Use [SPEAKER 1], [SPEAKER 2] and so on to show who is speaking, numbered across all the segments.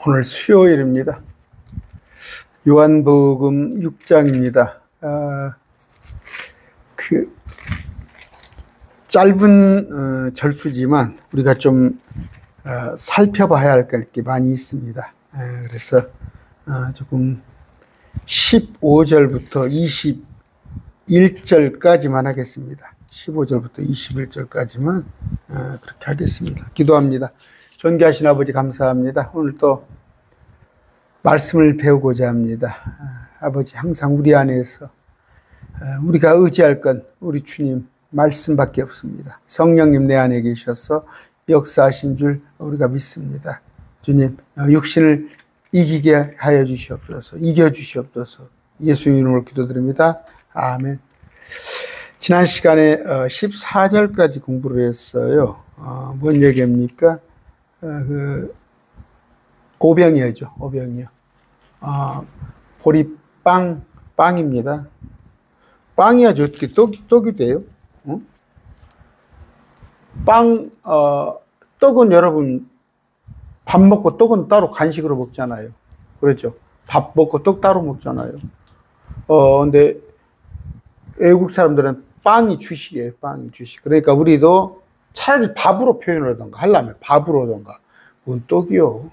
[SPEAKER 1] 오늘 수요일입니다. 요한복음 6장입니다. 짧은 절수지만 우리가 좀 살펴봐야 할 게 많이 있습니다. 그래서 조금 15절부터 21절까지만 하겠습니다. 15절부터 21절까지만 그렇게 하겠습니다. 기도합니다. 존귀하신 아버지 감사합니다. 오늘 또 말씀을 배우고자 합니다. 아버지 항상 우리 안에서 우리가 의지할 건 우리 주님 말씀밖에 없습니다. 성령님 내 안에 계셔서 역사하신 줄 우리가 믿습니다. 주님 육신을 이기게 하여 주시옵소서. 이겨 주시옵소서. 예수님 이름으로 기도드립니다. 아멘. 지난 시간에 14절까지 공부를 했어요. 뭔 얘기입니까? 오병이어죠. 오병이어. 빵입니다. 빵이야지 어떻게 떡이 돼요? 응? 떡은 여러분 밥 먹고 떡은 따로 간식으로 먹잖아요. 그렇죠? 밥 먹고 떡 따로 먹잖아요. 근데 외국 사람들은 빵이 주식이에요. 빵이 주식. 그러니까 우리도 차라리 밥으로 표현을 하던가 하려면 밥으로 하던가 뭔 떡이요.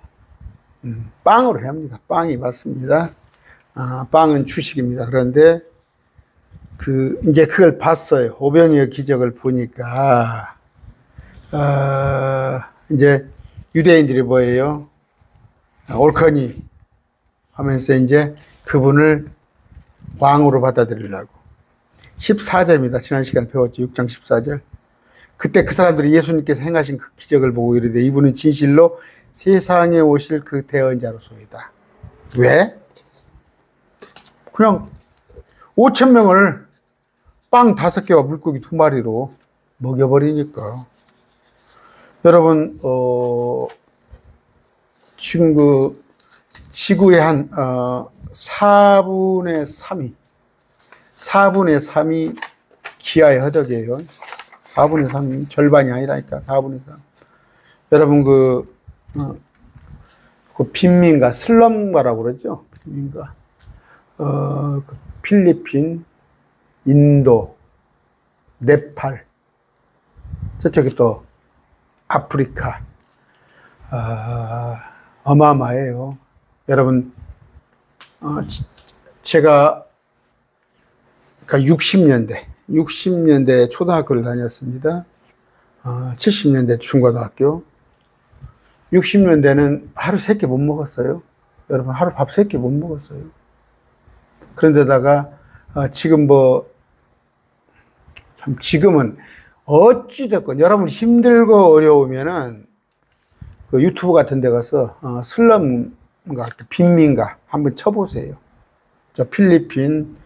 [SPEAKER 1] 빵으로 해야 합니다. 빵이 맞습니다. 빵은 주식입니다. 그런데 이제 그걸 봤어요. 오병이어 기적을 보니까 이제 유대인들이 뭐예요? 옳거니 하면서 이제 그분을 왕으로 받아들이려고. 14절입니다. 지난 시간에 배웠죠. 6장 14절. 그때 그 사람들이 예수님께서 행하신 그 기적을 보고 이르되 이분은 진실로 세상에 오실 그 대언자로소이다. 왜? 그냥 5,000명을 빵 5개와 물고기 2마리로 먹여버리니까. 여러분 지금 지구의 한 4분의 3이 기아의 허덕이에요. 4분의 3, 절반이 아니라니까. 4분의 3. 여러분 그 빈민가, 슬럼가라고 그러죠. 빈민가. 필리핀, 인도, 네팔, 저쪽이 또 아프리카. 어마어마해요. 여러분, 제가 60년대 초등학교를 다녔습니다. 70년대 중고등학교. 60년대는 하루 3끼 못 먹었어요. 여러분, 하루 밥 3끼 못 먹었어요. 그런데다가, 지금은 어찌됐건, 여러분 힘들고 어려우면은, 그 유튜브 같은 데 가서, 슬럼가, 빈민가 한번 쳐보세요. 저 필리핀,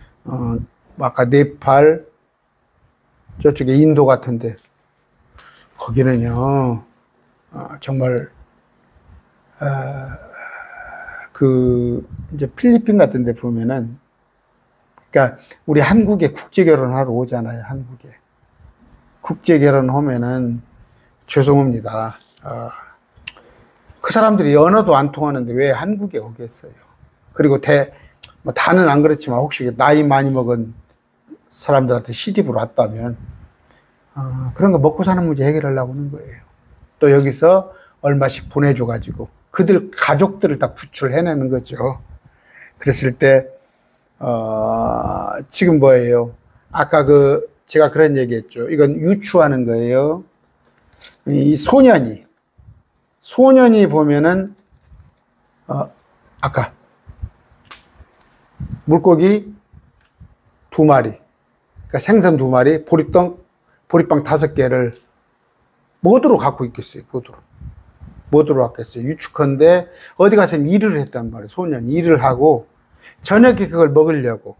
[SPEAKER 1] 아까 네팔, 저쪽에 인도 같은데, 거기는요, 정말, 이제 필리핀 같은 데 보면은, 그러니까, 우리 한국에 국제결혼하러 오잖아요, 한국에. 국제결혼하면은, 죄송합니다. 그 사람들이 언어도 안 통하는데 왜 한국에 오겠어요? 그리고 다는 안 그렇지만 혹시 나이 많이 먹은 사람들한테 시집으로 왔다면, 그런 거 먹고 사는 문제 해결하려고 하는 거예요. 또 여기서 얼마씩 보내줘가지고, 그들 가족들을 다 구출해내는 거죠. 그랬을 때, 지금 뭐예요? 아까 제가 그런 얘기 했죠. 이건 유추하는 거예요. 이 소년이 보면은, 아까, 물고기 2마리, 그러니까 생선 2마리, 보리빵 5개를 뭐로 갖고 있겠어요, 뭐로 갖겠어요? 유축한데, 어디 가서 일을 했단 말이에요. 소년이 일을 하고, 저녁에 그걸 먹으려고.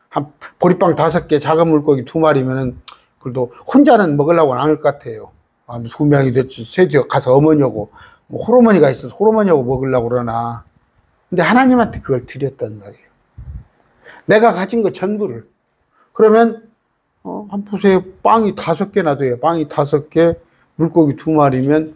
[SPEAKER 1] 한 보리빵 5개, 작은 물고기 2마리면은, 그래도 혼자는 먹으려고는 안 할 것 같아요. 2명이 됐지, 셋이 가서 어머니하고, 호르머니가 있어서 호르머니하고 먹으려고 그러나. 근데 하나님한테 그걸 드렸단 말이에요. 내가 가진 거 전부를. 그러면, 한 보세요. 빵이 5개나 돼요. 빵이 5개, 물고기 2마리면,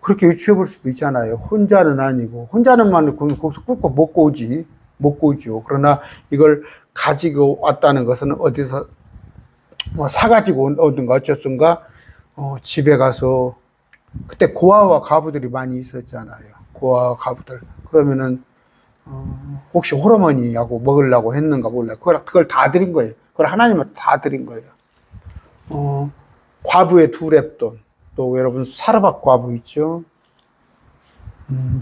[SPEAKER 1] 그렇게 유추해 볼 수도 있잖아요. 혼자는 아니고, 혼자는만 거기서 꾹꾹 먹고 오지, 먹고 오죠. 그러나 이걸 가지고 왔다는 것은 어디서 뭐 사가지고 오든가 어쨌든가, 집에 가서, 그때 고아와 과부들이 많이 있었잖아요. 고아와 과부들. 그러면은, 혹시 호르몬이하고 먹으려고 했는가 몰라요. 그걸 다 드린 거예요. 그걸 하나님한테 다 드린 거예요. 과부의 두 랩돈. 또 여러분 사르밧 과부 있죠.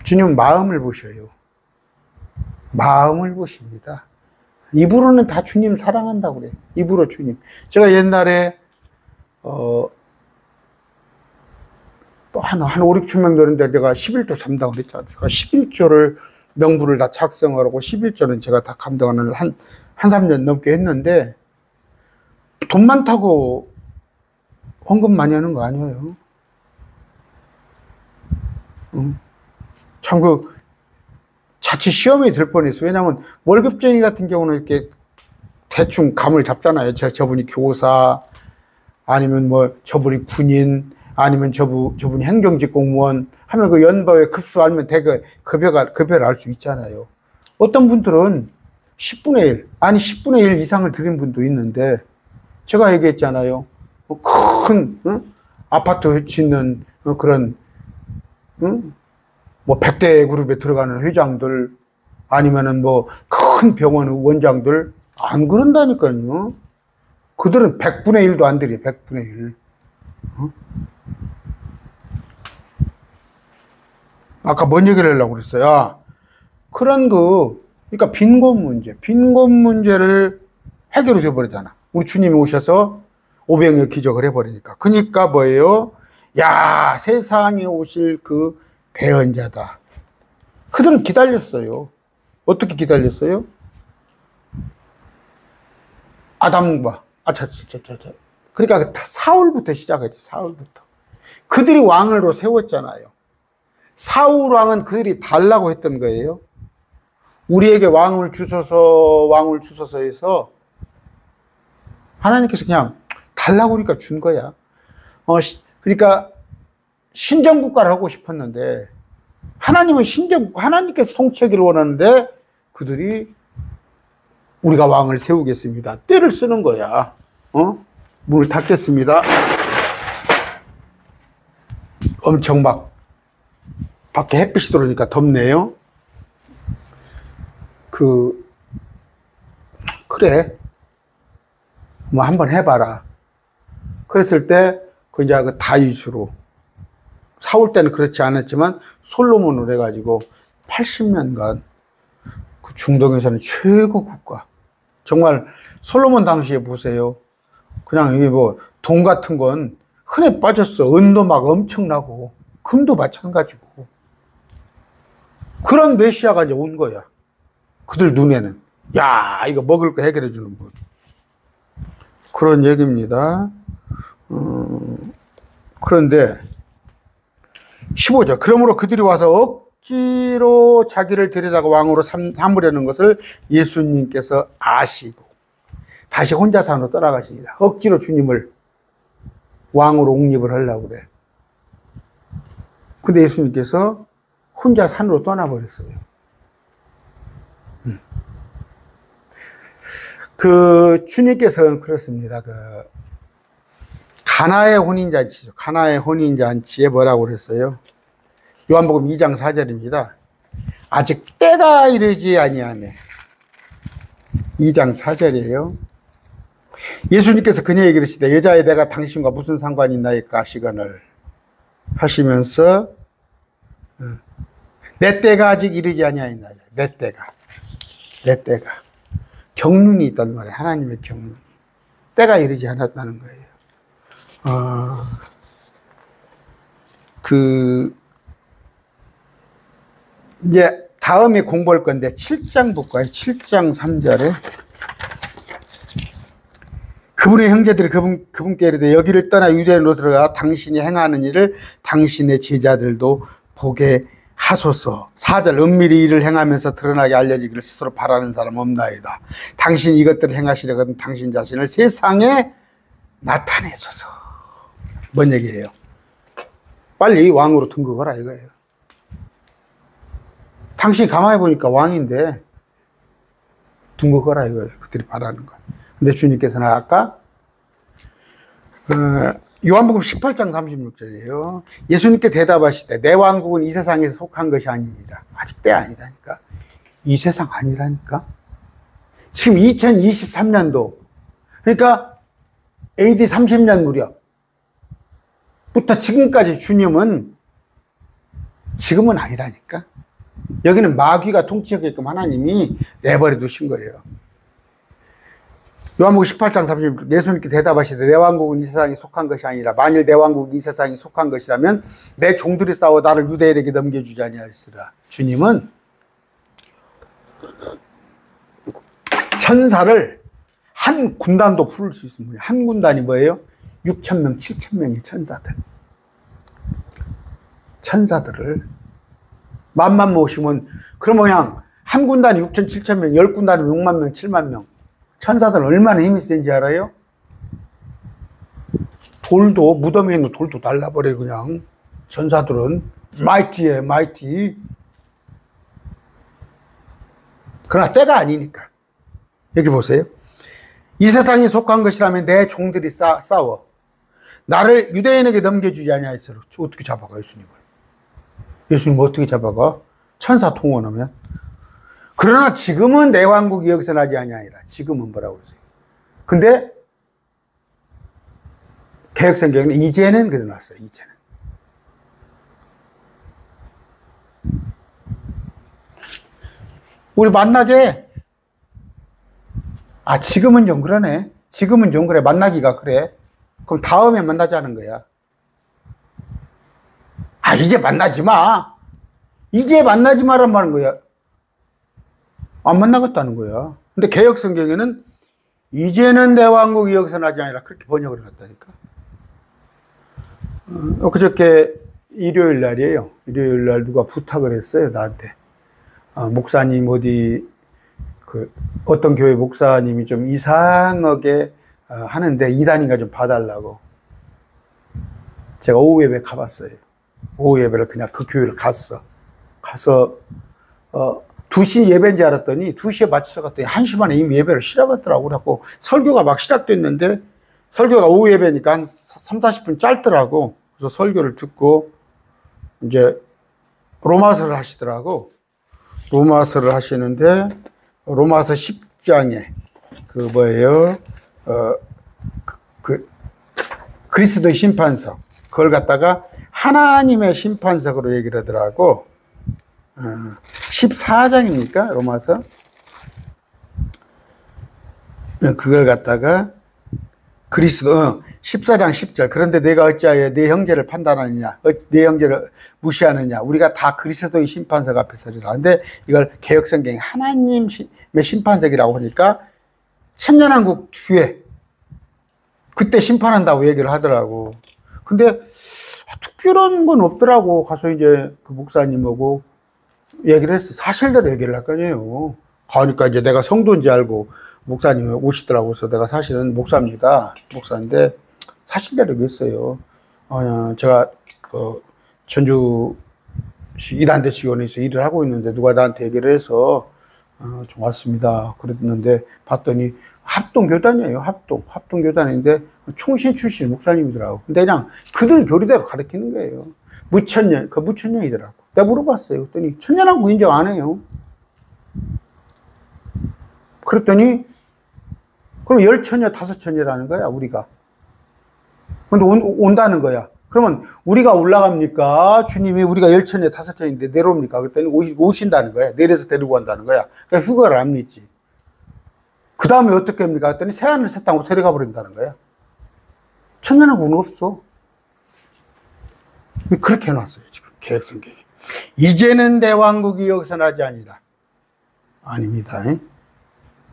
[SPEAKER 1] 주님 마음을 보셔요. 마음을 보십니다. 입으로는 다 주님 사랑한다고 그래요. 입으로 주님. 제가 옛날에 한 5, 6천 명 되는데 내가 11조 담당을 했잖아요. 제가 11조를 명부를 다 작성하고 11조는 제가 다 감당하는 한 3년 넘게 했는데 돈 많다고 헌금 많이 하는 거 아니에요. 참 자칫 시험에 들 뻔했어요. 왜냐하면 월급쟁이 같은 경우는 이렇게 대충 감을 잡잖아요. 저분이 교사, 아니면 뭐 저분이 군인, 아니면 저분이 행정직 공무원 하면 그 연봉의 급수 알면 되게 급여를 알 수 있잖아요. 어떤 분들은 10분의 1, 아니 10분의 1 이상을 드린 분도 있는데 제가 얘기했잖아요. 큰 아파트 짓는 그런 뭐 100대 그룹에 들어가는 회장들 아니면은 뭐 큰 병원 원장들 안 그런다니까요. 그들은 100분의 1도 안 드려요. 100분의 1. 아까 뭔 얘기를 하려고 그랬어요? 그런 그러니까 빈곤 문제를 해결이 돼버리잖아. 우리 주님이 오셔서 오병이어 기적을 해버리니까. 그러니까 뭐예요? 야, 세상에 오실 그 대언자다. 그들은 기다렸어요. 어떻게 기다렸어요? 아담과, 그러니까 사울부터 시작했지, 사울부터. 그들이 왕으로 세웠잖아요. 사울 왕은 그들이 달라고 했던 거예요. 우리에게 왕을 주소서 해서 하나님께서 그냥 달라고 하니까 준 거야. 그러니까 신정국가를 하고 싶었는데 하나님은 하나님께서 통치하기를 원하는데 그들이 우리가 왕을 세우겠습니다. 때를 쓰는 거야. 문을 닫겠습니다. 엄청 막 밖에 햇빛이 들어오니까 덥네요. 그래. 뭐 한번 해봐라. 그랬을 때 이제 그 다윗으로 사울 때는 그렇지 않았지만 솔로몬으로 해가지고 80년간 그 중동에서는 최고 국가. 정말 솔로몬 당시에 보세요. 그냥 이게 뭐 돈 같은 건 흔해 빠졌어. 은도 막 엄청나고 금도 마찬가지고. 그런 메시아가 이제 온 거야. 그들 눈에는. 야, 이거 먹을 거 해결해 주는 분. 그런 얘기입니다. 그런데 15절. 그러므로 그들이 와서 억지로 자기를 데려다가 왕으로 삼으려는 것을 예수님께서 아시고 다시 혼자 산으로 떠나가시니라. 억지로 주님을 왕으로 옹립을 하려고 그래. 근데 예수님께서 혼자 산으로 떠나버렸어요. 주님께서는 그렇습니다. 가나의 혼인잔치죠. 가나의 혼인잔치에 뭐라고 그랬어요? 요한복음 2장 4절입니다. 아직 때가 이르지 아니하매. 2장 4절이에요. 예수님께서 그녀에게 이르시되 여자의 내가 당신과 무슨 상관이 있나이까 하시거늘 하시면서 내 때가 아직 이르지 아니하였나. 내 때가 경륜이 있단 말이에요. 하나님의 경륜. 때가 이르지 않았다는 거예요. 이제 다음에 공부할 건데 7장 볼까요? 7장 3절에 그분의 형제들이 그분께 이르되 여기를 떠나 유대인으로 들어가 당신이 행하는 일을 당신의 제자들도 보게 하소서. 4절 은밀히 일을 행하면서 드러나게 알려지기를 스스로 바라는 사람 없나이다. 당신이 이것들을 행하시려거든 당신 자신을 세상에 나타내소서. 뭔 얘기예요? 빨리 왕으로 등극하라 이거예요. 당신이 가만히 보니까 왕인데 등극하라 이거예요. 그들이 바라는 거. 근데 주님께서는 아까 요한복음 18장 36절이에요. 예수님께 대답하시되 내 왕국은 이 세상에서 속한 것이 아니니라. 아직 때 아니라니까. 이 세상 아니라니까. 지금 2023년도 그러니까 AD 30년 무렵부터 지금까지 주님은 지금은 아니라니까. 여기는 마귀가 통치하게끔 하나님이 내버려 두신 거예요. 요한복음 18장 30절 예수님께 대답하시되 내 왕국은 이 세상에 속한 것이 아니라 만일 내 왕국이 이 세상에 속한 것이라면 내 종들이 싸워 나를 유대인에게 넘겨주지 아니하리라. 주님은 천사를 한 군단도 풀을 수 있습니다. 한 군단이 뭐예요? 6,000명, 7,000명의 천사들을 만만 모시면 그러면 그냥 한 군단이 6,000, 7,000명, 10군단이 6만 명, 7만 명. 천사들은 얼마나 힘이 센지 알아요? 돌도, 무덤에 있는 돌도 날라버려 그냥. 천사들은 마이티에 마이티. 그러나 때가 아니니까. 여기 보세요. 이 세상에 속한 것이라면 내 종들이 싸워 나를 유대인에게 넘겨주지 아니하였으리. 어떻게 잡아가 예수님을? 예수님을 어떻게 잡아가? 천사 통원하면. 그러나 지금은 내 왕국이 여기서 나지 아니하리라. 지금은 뭐라고 그러세요? 근데 개혁성경은 이제는 그래 놨어요. 이제는. 우리 만나게 지금은 좀 그러네. 지금은 좀 그래. 만나기가 그래. 그럼 다음에 만나자는 거야. 이제 만나지 마. 이제 만나지 마란 말인 거야. 안 만나겠다는 거야. 근데 개혁 성경에는 이제는 내 왕국이 여기서 나지 아니라 그렇게 번역을 해놨다니까. 그저께 일요일 날이에요. 일요일 날 누가 부탁을 했어요. 나한테. 목사님 어떤 교회 목사님이 좀 이상하게 하는데 이단인가 좀 봐달라고. 제가 오후 예배 가봤어요. 오후 예배를 그냥 그 교회를 가서 2시 예배인 줄 알았더니 2시에 맞춰서 갔더니 1시 반에 이미 예배를 시작했더라고. 그래갖고 설교가 막 시작됐는데 설교가 오후 예배니까 한 3, 40분 짧더라고. 그래서 설교를 듣고 이제 로마서를 하시더라고. 로마서를 하시는데 로마서 10장에 그리스도의 심판석 그걸 갖다가 하나님의 심판석으로 얘기를 하더라고. 14장입니까? 로마서. 그걸 갖다가 그리스도 14장 10절 그런데 내가 어찌하여 내 형제를 판단하느냐 내 형제를 무시하느냐 우리가 다 그리스도의 심판석 앞에 서리라. 근데 이걸 개혁성경에 하나님의 심판석이라고 하니까 천년왕국 뒤에 그때 심판한다고 얘기를 하더라고. 근데 특별한 건 없더라고. 가서 이제 그 목사님하고 얘기를 했어. 사실대로 얘기를 할 거 아니에요. 가니까 이제 내가 성도인지 알고 목사님이 오시더라고. 그래서 내가 사실은 목사인데 사실대로 얘기했어요. 제가 전주시 이단대 지원에서 일을 하고 있는데 누가 나한테 얘기를 해서 좀 왔습니다. 그랬는데 봤더니 합동교단이에요. 합동교단인데 총신 출신 목사님이더라고. 근데 그냥 그들 교리대로 가르치는 거예요. 무천년이더라고. 내가 물어봤어요. 그랬더니 천년왕국 인정 안 해요. 그랬더니 그럼 10천년, 5천년이라는 거야, 우리가. 근데 온다는 거야. 그러면 우리가 올라갑니까? 주님이 우리가 10천년, 5천년인데 내려옵니까? 그랬더니 오신다는 거야. 내려서 데리고 간다는 거야. 그러니까 휴가를 안 믿지. 그 다음에 어떻게 합니까? 했더니 새하늘 새 땅으로 데려가 버린다는 거야. 천년왕국은 없어. 그렇게 해놨어요, 지금. 개혁성경이. 이제는 내 왕국이 여기서 나지 아니라. 아닙니다.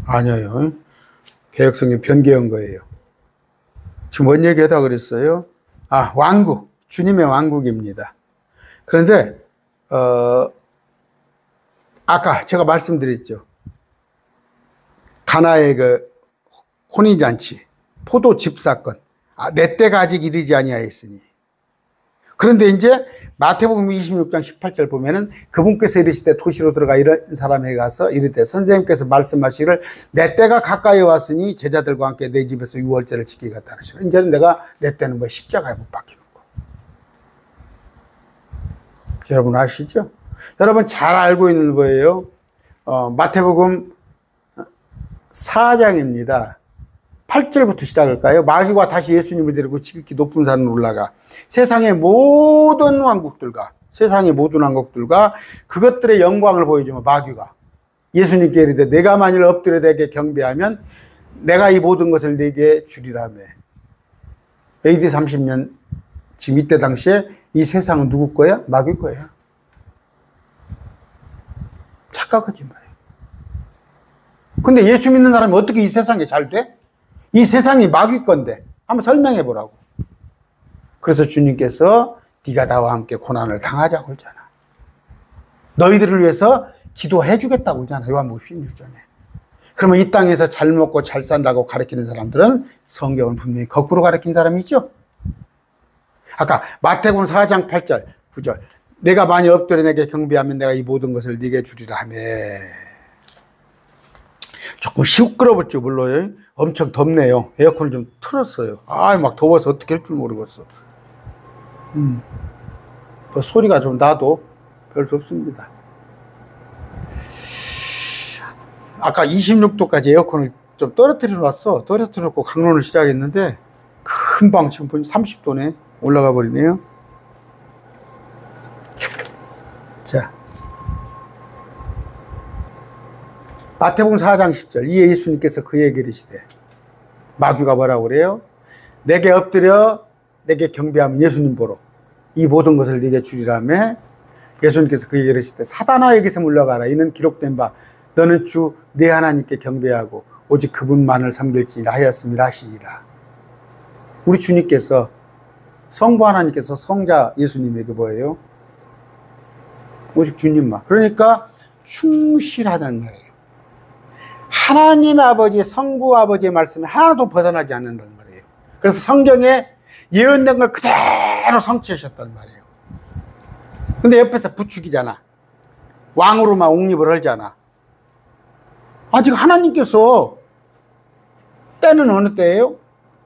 [SPEAKER 1] 아니에요. 개혁성경 변개한 거예요. 지금 뭔 얘기하다 그랬어요? 왕국. 주님의 왕국입니다. 그런데, 아까 제가 말씀드렸죠. 가나의 혼인잔치, 포도즙 사건. 내 때가 아직 이르지 아니하였으니. 그런데 이제 마태복음 26장 18절 보면은 그분께서 이르시되 도시로 들어가 이런 사람에게 가서 이르되 선생님께서 말씀하시기를 내 때가 가까이 왔으니 제자들과 함께 내 집에서 유월절을 지키겠다 하시라. 이제는 내가 내 때는 뭐 십자가에 못 박히는 거. 여러분 아시죠? 여러분 잘 알고 있는 거예요. 마태복음 4장입니다. 8절부터 시작할까요? 마귀가 다시 예수님을 데리고 지극히 높은 산으로 올라가 세상의 모든 왕국들과 그것들의 영광을 보여주면 마귀가 예수님께 이르되 내가 만일 엎드려 내게 경배하면 내가 이 모든 것을 내게 주리라며. AD 30년 지금 이때 당시에 이 세상은 누구 거야? 마귀 거야. 착각하지 마요. 근데 예수 믿는 사람이 어떻게 이 세상에 잘 돼? 이 세상이 마귀 건데 한번 설명해 보라고. 그래서 주님께서 네가 나와 함께 고난을 당하자고 그러잖아. 너희들을 위해서 기도해 주겠다고 그러잖아. 요한복음 16장에. 그러면 이 땅에서 잘 먹고 잘 산다고 가르치는 사람들은 성경은 분명히 거꾸로 가르친 사람이 있죠. 아까 마태복음 4장 8절 9절 내가 많이 엎드려 내게 경배하면 내가 이 모든 것을 네게 주리라 하며. 조금 시끄러웠죠. 물론 엄청 덥네요. 에어컨을 좀 틀었어요. 막 더워서 어떻게 할 줄 모르겠어. 그 소리가 좀 나도 별 수 없습니다. 아까 26도까지 에어컨을 좀 떨어뜨려 놨어. 떨어뜨려 놓고 강론을 시작했는데 금방 지금 보니 30도네. 올라가 버리네요. 자, 마태복음 4장 10절 이에 예수님께서 그에게 이르시되 마귀가 뭐라고 그래요? 내게 엎드려 내게 경배하면 예수님 보러 이 모든 것을 네게 주리라며. 예수님께서 그에게 이르시되 사단아 여기서 물러가라. 이는 기록된 바 너는 주 내 하나님께 경배하고 오직 그분만을 섬길지니라 하였음이라 하시니라. 우리 주님께서 성부 하나님께서 성자 예수님에게 뭐예요? 오직 주님만. 그러니까 충실하다는 말이에요. 하나님 아버지, 성부 아버지의 말씀이 하나도 벗어나지 않는다는 말이에요. 그래서 성경에 예언된 걸 그대로 성취하셨단 말이에요. 근데 옆에서 부축이잖아. 왕으로만 옹립을 하잖아. 아직 하나님께서 때는 어느 때예요?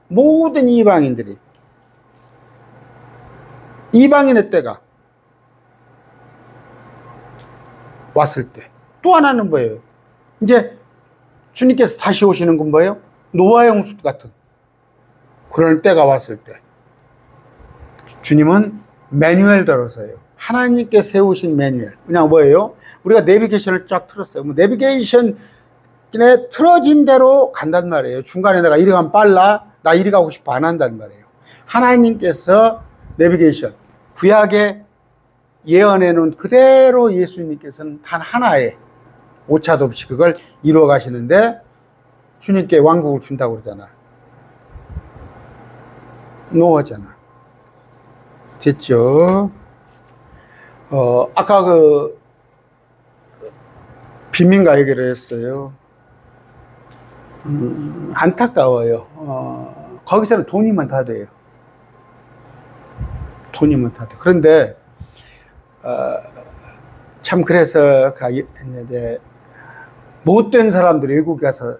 [SPEAKER 1] 모든 이방인들이 이방인의 때가 왔을 때 또 하나는 뭐예요? 이제 주님께서 다시 오시는 건 뭐예요? 노아의 홍수 같은 그런 때가 왔을 때 주님은 매뉴얼대로서요. 하나님께 세우신 매뉴얼. 그냥 뭐예요? 우리가 내비게이션을 쫙 틀었어요. 뭐 내비게이션에 틀어진 대로 간단 말이에요. 중간에 내가 이리 가면 빨라. 나 이리 가고 싶어 안 한단 말이에요. 하나님께서 내비게이션, 구약에 예언해 놓은 그대로 예수님께서는 단 하나의 오차도 없이 그걸 이루어 가시는데 주님께 왕국을 준다고 그러잖아. 노하잖아. 됐죠? 아까 그 빈민가 얘기를 했어요. 안타까워요. 거기서는 돈이면 다 돼요. 돈이면 다 돼. 그런데 참 그래서 이제 못된 사람들이 외국에 가서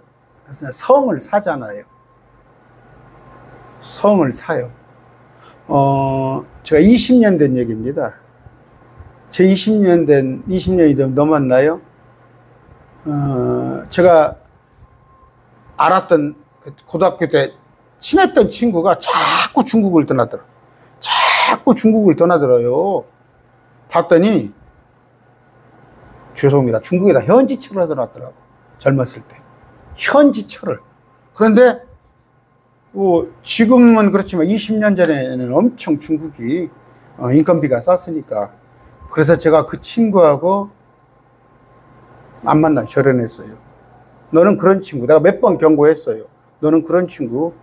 [SPEAKER 1] 성을 사잖아요. 성을 사요. 제가 20년 된 얘기입니다. 제 20년이 좀 넘었나요? 제가 알았던 고등학교 때 친했던 친구가 자꾸 중국을 떠나더라고요. 봤더니 죄송합니다. 중국에다 현지철을 떠났더라고. 젊었을 때. 현지철을. 그런데 지금은 그렇지만 20년 전에는 엄청 중국이 인건비가 쌌으니까. 그래서 제가 그 친구하고 안 만나 결혼했어요. 너는 그런 친구. 내가 몇 번 경고했어요. 너는 그런 친구.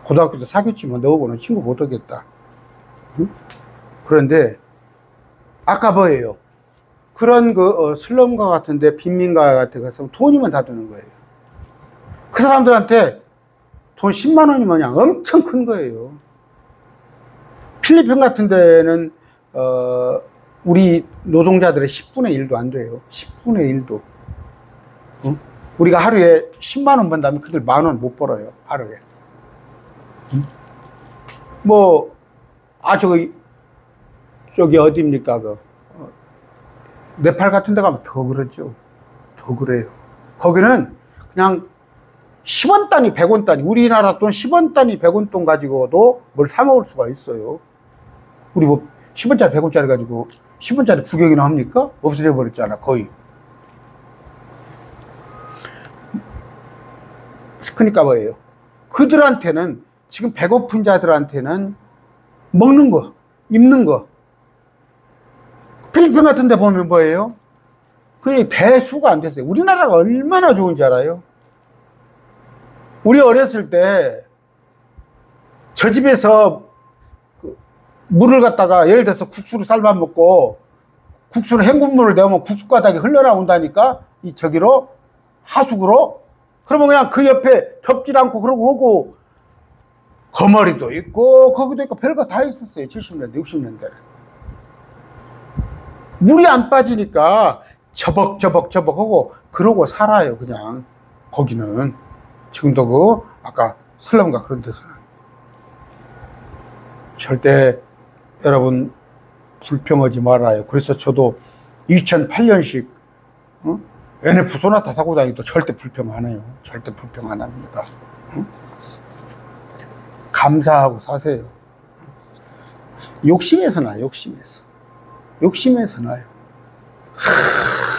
[SPEAKER 1] 고등학교 때 사귀었지만 너하고는 친구 못 하겠다. 응? 그런데 아까 뭐예요? 그런 슬럼가 같은데 빈민가 같은 데 가서 돈이면 다 되는 거예요. 그 사람들한테 돈 10만 원이면 그냥 엄청 큰 거예요. 필리핀 같은 데는 우리 노동자들의 10분의 1도 안 돼요. 10분의 1도. 응? 우리가 하루에 10만 원 번다면 그들 10,000원 못 벌어요. 하루에. 응? 뭐, 저기 어디입니까? 네팔 같은 데 가면 더 그러죠. 더 그래요. 거기는 그냥 10원 단위, 100원 단위, 우리나라 돈 10원 단위, 100원 돈 가지고도 뭘 사 먹을 수가 있어요. 우리 뭐 10원짜리, 100원짜리 가지고 10원짜리 구경이나 합니까? 없어져 버렸잖아, 거의. 그러니까 뭐예요? 그들한테는, 지금 배고픈 자들한테는 먹는 거, 입는 거. 필리핀 같은 데 보면 뭐예요? 그게 배수가 안 됐어요. 우리나라가 얼마나 좋은지 알아요? 우리 어렸을 때 저 집에서 물을 갖다가 예를 들어서 국수를 삶아 먹고 국수를 헹군물을 내면 국수 가닥이 흘러나온다니까, 이 저기로 하수구로. 그러면 그냥 그 옆에 덮질 않고 그러고 오고, 거머리도 있고 거기도 있고 별거 다 있었어요. 70년대 60년대는 물이 안 빠지니까 저벅저벅하고 그러고 살아요. 그냥 거기는 지금도 그 아까 슬럼가 그런 데서는 절대 여러분 불평하지 말아요. 그래서 저도 2008년식 NF 소나타 사고 다니도 절대 불평 안 해요. 절대 불평 안 합니다. 감사하고 사세요. 욕심에서 나요. 욕심에서 나요.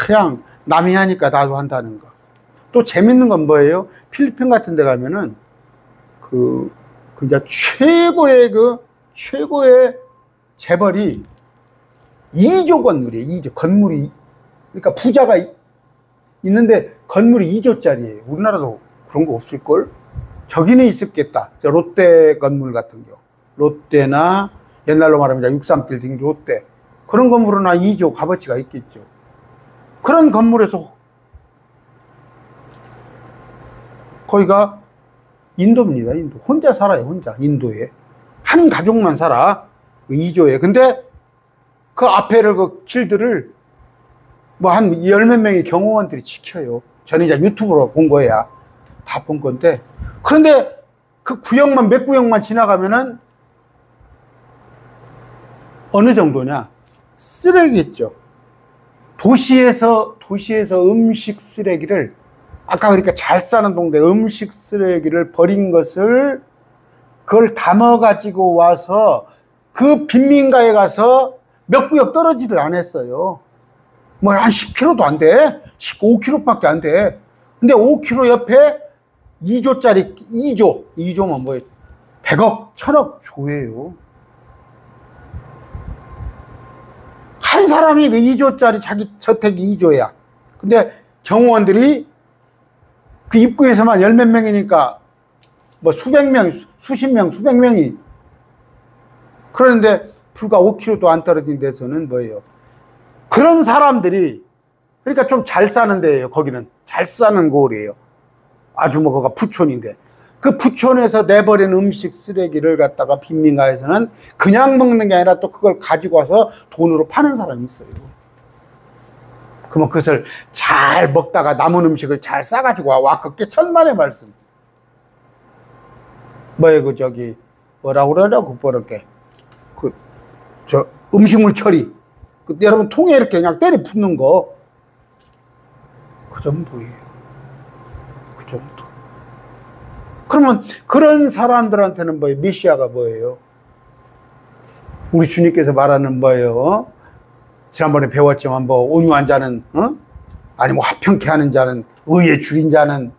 [SPEAKER 1] 그냥 남이 하니까 나도 한다는 거. 또 재밌는 건 뭐예요? 필리핀 같은 데 가면은 이제 최고의 재벌이 2조 건물이에요. 2조 건물이. 그러니까 부자가 있는데 건물이 2조짜리예요. 우리나라도 그런 거 없을걸? 저기는 있었겠다. 롯데 건물 같은 경우. 롯데나 옛날로 말하면 63빌딩 롯데. 그런 건물은 2조 값어치가 있겠죠. 그런 건물에서 거기가 인도입니다. 인도. 혼자 살아요. 혼자. 인도에. 한 가족만 살아. 2조에. 근데 그 앞에를 그 길들을 뭐 한 10몇 명의 경호원들이 지켜요. 저는 이제 유튜브로 본 거야. 다 본 건데. 그런데 그 구역만, 몇 구역만 지나가면은 어느 정도냐? 쓰레기죠. 도시에서 음식 쓰레기를, 아까 그러니까 잘 사는 동네 음식 쓰레기를 버린 것을 그걸 담아가지고 와서 그 빈민가에 가서 몇 구역 떨어지들 안 했어요. 뭐 한 10km도 안 돼. 5km밖에 안 돼. 근데 5km 옆에 2조짜리, 2조면 뭐예요? 100억, 1000억 조예요. 한 사람이 그 2조짜리 자기 저택이 2조야. 근데 경호원들이 그 입구에서만 10몇 명이니까 뭐 수백 명, 수십 명, 수백 명이. 그런데 불과 5km도 안 떨어진 데서는 뭐예요? 그런 사람들이, 그러니까 좀 잘 사는 데예요. 거기는 잘 사는 곳이에요. 아주 뭐 거가 푸촌인데, 그 푸촌에서 내버린 음식 쓰레기를 갖다가 빈민가에서는 그냥 먹는 게 아니라 또 그걸 가지고 와서 돈으로 파는 사람이 있어요. 그러면 그것을 잘 먹다가 남은 음식을 잘 싸가지고 와. 그게 천만의 말씀. 뭐예요? 그 저기 뭐라고 그러냐고 그렇게 음식물 처리. 여러분 통에 이렇게 그냥 때리 붓는 거. 그 정도예요. 그 정도. 그러면 그런 사람들한테는 뭐예요? 메시아가 뭐예요? 우리 주님께서 말하는 뭐예요? 지난번에 배웠지만 뭐 온유한 자는, 아니 뭐 화평케 하는 자는, 의에 줄인 자는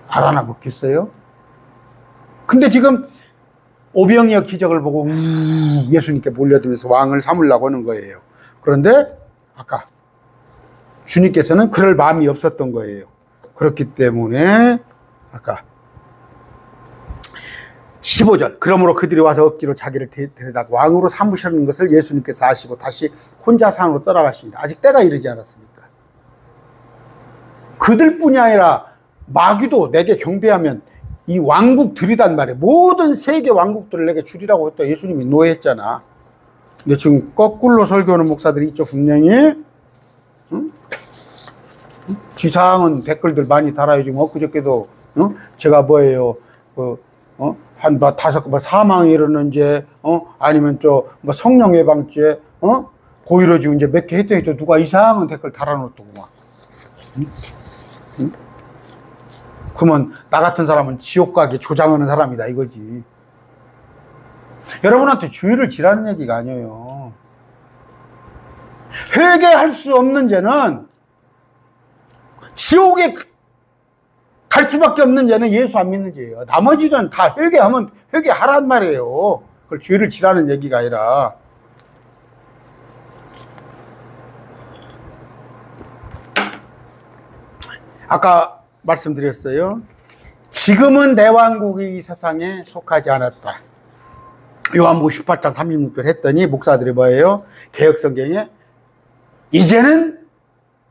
[SPEAKER 1] 알아나 먹겠어요? 근데 지금 오병이어 기적을 보고 예수님께 몰려들면서 왕을 삼으려고 하는 거예요. 그런데 아까 주님께서는 그럴 마음이 없었던 거예요. 그렇기 때문에 아까 15절, 그러므로 그들이 와서 억지로 자기를 데려다 왕으로 삼으시는 것을 예수님께서 아시고 다시 혼자 산으로 떠나가시니라. 아직 때가 이르지 않았으니까. 그들뿐이 아니라 마귀도 내게 경배하면 이 왕국들이단 말이에요. 모든 세계 왕국들을 내게 주리라고 했다. 예수님이 노예했잖아. 근데 지금 거꾸로 설교하는 목사들이 있죠, 분명히. 응? 지상은 댓글들 많이 달아요. 지금 엊그저께도, 제가 뭐예요, 한 5, 사망이 이러는지, 아니면 뭐 성령 예방죄, 고의로 지금 이제 몇 개 했더니 또 누가 이상한 댓글 달아놓더구만. 응? 그러면 나 같은 사람은 지옥 가기 조장하는 사람이다 이거지. 여러분한테 주의를 지라는 얘기가 아니에요. 회개할 수 없는 죄는, 지옥에 갈 수밖에 없는 죄는 예수 안 믿는 죄예요. 나머지는 다 회개하면 회개하란 말이에요. 그걸 죄를 지라는 얘기가 아니라. 아까 말씀드렸어요. 지금은 내 왕국이 이 세상에 속하지 않았다. 요한복음 18장 36절 했더니 목사들이 뭐예요? 개혁성경에 이제는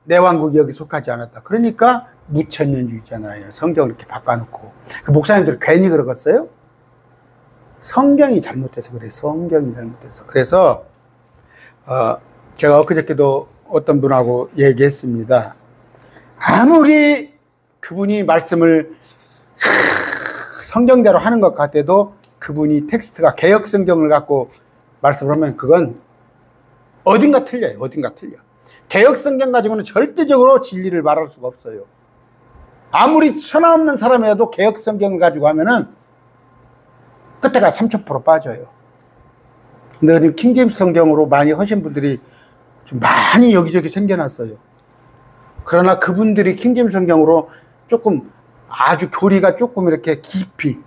[SPEAKER 1] 내 왕국이 여기 속하지 않았다. 그러니까 무천년주의잖아요. 성경을 이렇게 바꿔놓고. 그 목사님들이 괜히 그러겠어요? 성경이 잘못돼서 그래. 성경이 잘못돼서. 그래서 제가 엊그저께도 어떤 분하고 얘기했습니다. 아무리 그분이 말씀을 성경대로 하는 것 같아도 그분이 텍스트가 개혁성경을 갖고 말씀을 하면 그건 어딘가 틀려요. 어딘가 틀려. 개혁성경 가지고는 절대적으로 진리를 말할 수가 없어요. 아무리 천하 없는 사람이라도 개혁성경을 가지고 하면은 끝에가 3000% 빠져요. 근데 킹제임스 성경으로 많이 하신 분들이 좀 많이 여기저기 생겨났어요. 그러나 그분들이 킹제임스 성경으로 조금 아주 교리가 조금 이렇게 깊이,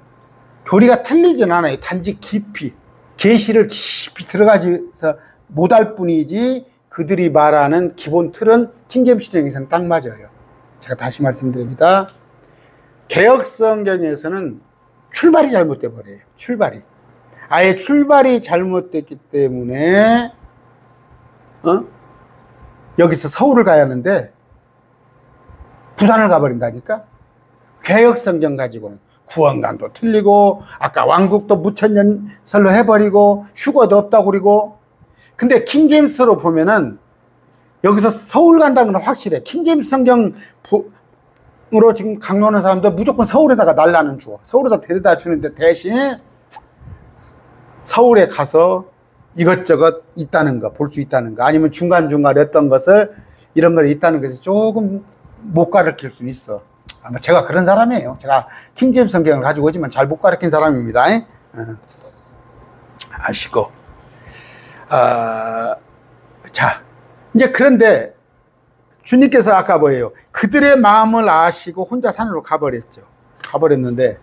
[SPEAKER 1] 교리가 틀리진 않아요. 단지 깊이, 계시를 깊이 들어가서 못할 뿐이지 그들이 말하는 기본 틀은 킹제임스 성경에서는 딱 맞아요. 제가 다시 말씀드립니다. 개혁성경에서는 출발이 잘못돼 버려요. 출발이. 아예 출발이 잘못됐기 때문에 여기서 서울을 가야 하는데 부산을 가버린다니까. 개혁성경 가지고는 구원관도 틀리고 아까 왕국도 무천년설로 해버리고 휴거도 없다고 그러고. 근데 킹제임스로 보면은 여기서 서울 간다는 건 확실해. 킹제임스 성경으로 지금 강론하는 사람들 무조건 서울에다가 날라는 줘. 서울에다 데려다 주는데 대신 서울에 가서 이것저것 있다는 거, 볼 수 있다는 거, 아니면 중간중간 했던 것을 이런 걸 있다는 것이 조금 못 가르칠 수는 있어. 아마 제가 그런 사람이에요. 제가 킹제임스 성경을 가지고 오지만 잘 못 가르친 사람입니다. 아시고. 자, 이제 그런데 주님께서 아까 뭐예요? 그들의 마음을 아시고 혼자 산으로 가버렸죠. 가버렸는데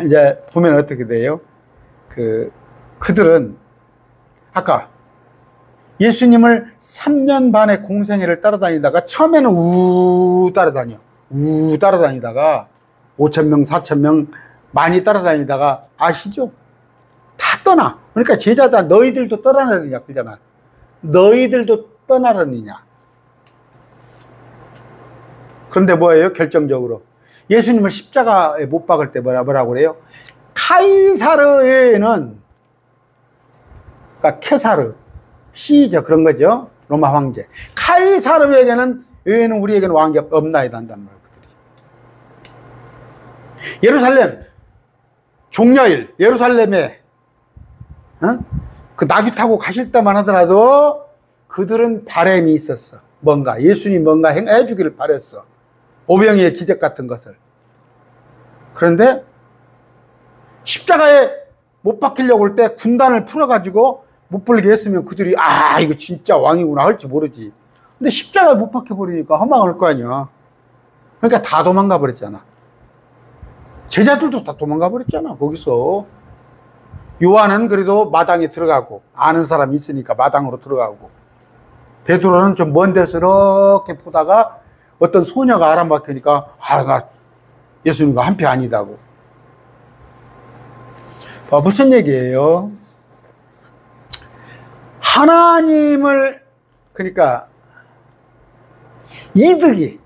[SPEAKER 1] 이제 보면 어떻게 돼요? 그들은 아까 예수님을 3년 반의 공생애를 따라다니다가 처음에는 따라다니다가 5,000명, 4,000명 많이 따라다니다가 아시죠? 다 떠나. 그러니까 제자다 너희들도 떠나느냐 그러잖아. 너희들도 떠나느냐. 그런데 뭐예요? 결정적으로 예수님을 십자가에 못 박을 때 뭐라고 그래요? 카이사르에는, 그러니까 케사르, 시저 그런 거죠. 로마 황제. 카이사르에게는 외에는 우리에게는 왕이 없나이다 한단 말이에요. 예루살렘 종려일 예루살렘에 그 나귀 타고 가실 때만 하더라도 그들은 바램이 있었어. 뭔가 예수님 뭔가 해주기를 바랬어. 오병이의 기적 같은 것을. 그런데 십자가에 못 박히려고 할 때 군단을 풀어가지고 못 불게 했으면 그들이 이거 진짜 왕이구나 할지 모르지. 근데 십자가에 못 박혀버리니까 허망할 거 아니야. 그러니까 다 도망가 버렸잖아. 제자들도 다 도망가 버렸잖아. 거기서 요한은 그래도 마당에 들어가고 아는 사람이 있으니까 마당으로 들어가고, 베드로는 좀 먼 데서 이렇게 보다가 어떤 소녀가 알아막히니까 나 예수님과 한패 아니다고. 무슨 얘기예요? 하나님을, 그러니까 이득이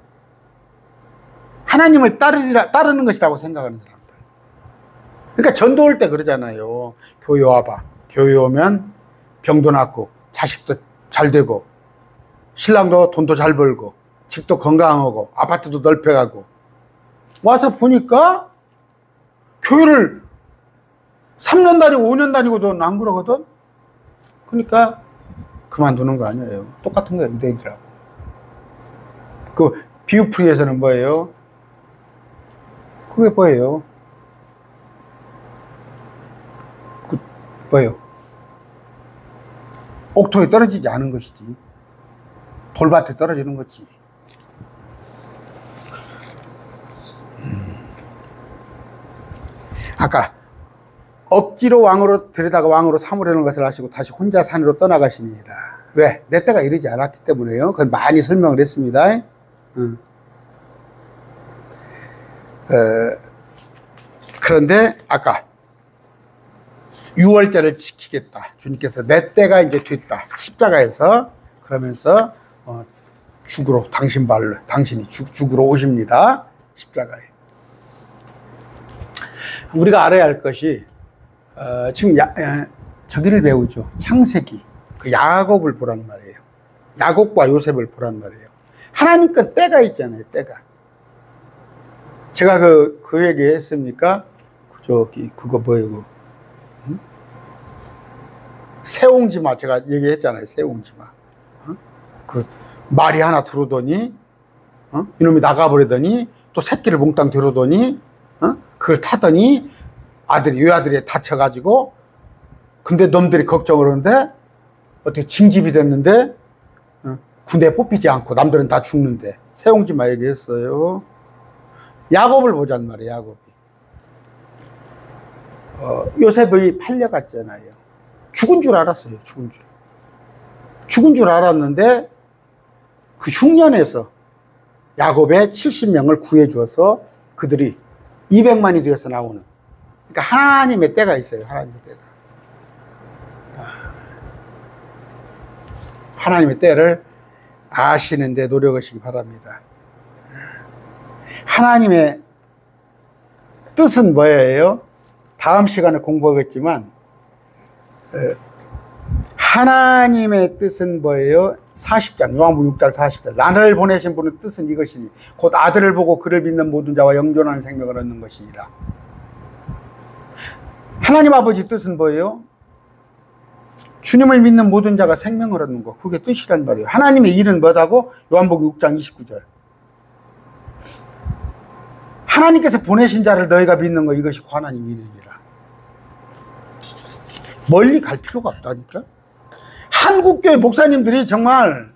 [SPEAKER 1] 하나님을 따르는 것이라고 생각하는 사람들. 그러니까 전도 올 때 그러잖아요. 교회 와봐. 교회 오면 병도 낫고 자식도 잘 되고 신랑도 돈도 잘 벌고 집도 건강하고 아파트도 넓혀가고 와서 보니까 교회를 3년 다니고 5년 다니고도 안 그러거든. 그러니까 그만두는 거 아니에요. 똑같은 거예요. 유대인들하고. 그 비유풀이에서는 뭐예요? 그게 뭐예요? 뭐예요? 옥토에 떨어지지 않은 것이지. 돌밭에 떨어지는 거지. 아까 억지로 왕으로 데려다가 왕으로 삼으려는 것을 아시고 다시 혼자 산으로 떠나가시니라. 왜? 내 때가 이르지 않았기 때문에요. 그건 많이 설명을 했습니다. 그런데 아까 유월절을 지키겠다. 주님께서 내 때가 이제 됐다. 십자가에서 그러면서 죽으로 당신 발로 당신이 죽으러 오십니다. 십자가에. 우리가 알아야 할 것이 지금 저기를 배우죠. 창세기. 그 야곱을 보란 말이에요. 야곱과 요셉을 보란 말이에요. 하나님께 때가 있잖아요. 때가. 제가 그 얘기 했습니까? 저기 그거 뭐예요? 새옹지마 제가 얘기했잖아요. 새옹지마. 그 말이 하나 들어오더니 이놈이 나가버리더니 또 새끼를 몽땅 들어오더니 그걸 타더니 외아들이 다쳐가지고 근데 놈들이 걱정을 하는데 어떻게 징집이 됐는데 군대에 뽑히지 않고 남들은 다 죽는데 새옹지마 얘기했어요. 야곱을 보잔 말이에요. 야곱이 요셉이 팔려갔잖아요. 죽은 줄 알았어요. 죽은 줄 알았는데 그 흉년에서 야곱의 70명을 구해주어서 그들이 200만이 되어서 나오는. 그러니까 하나님의 때가 있어요. 하나님의 때가. 하나님의 때를 아시는데 노력하시기 바랍니다. 하나님의 뜻은 뭐예요? 다음 시간에 공부하겠지만 하나님의 뜻은 뭐예요? 40장, 요한복음 6장 40장. 나를 보내신 분의 뜻은 이것이니 곧 아들을 보고 그를 믿는 모든 자와 영존하는 생명을 얻는 것이니라. 하나님 아버지 뜻은 뭐예요? 주님을 믿는 모든 자가 생명을 얻는 것. 그게 뜻이란 말이에요. 하나님의 일은 뭐다고? 요한복음 6장 29절. 하나님께서 보내신 자를 너희가 믿는 것, 이것이 하나님 일이니라. 멀리 갈 필요가 없다니까. 한국교회 목사님들이 정말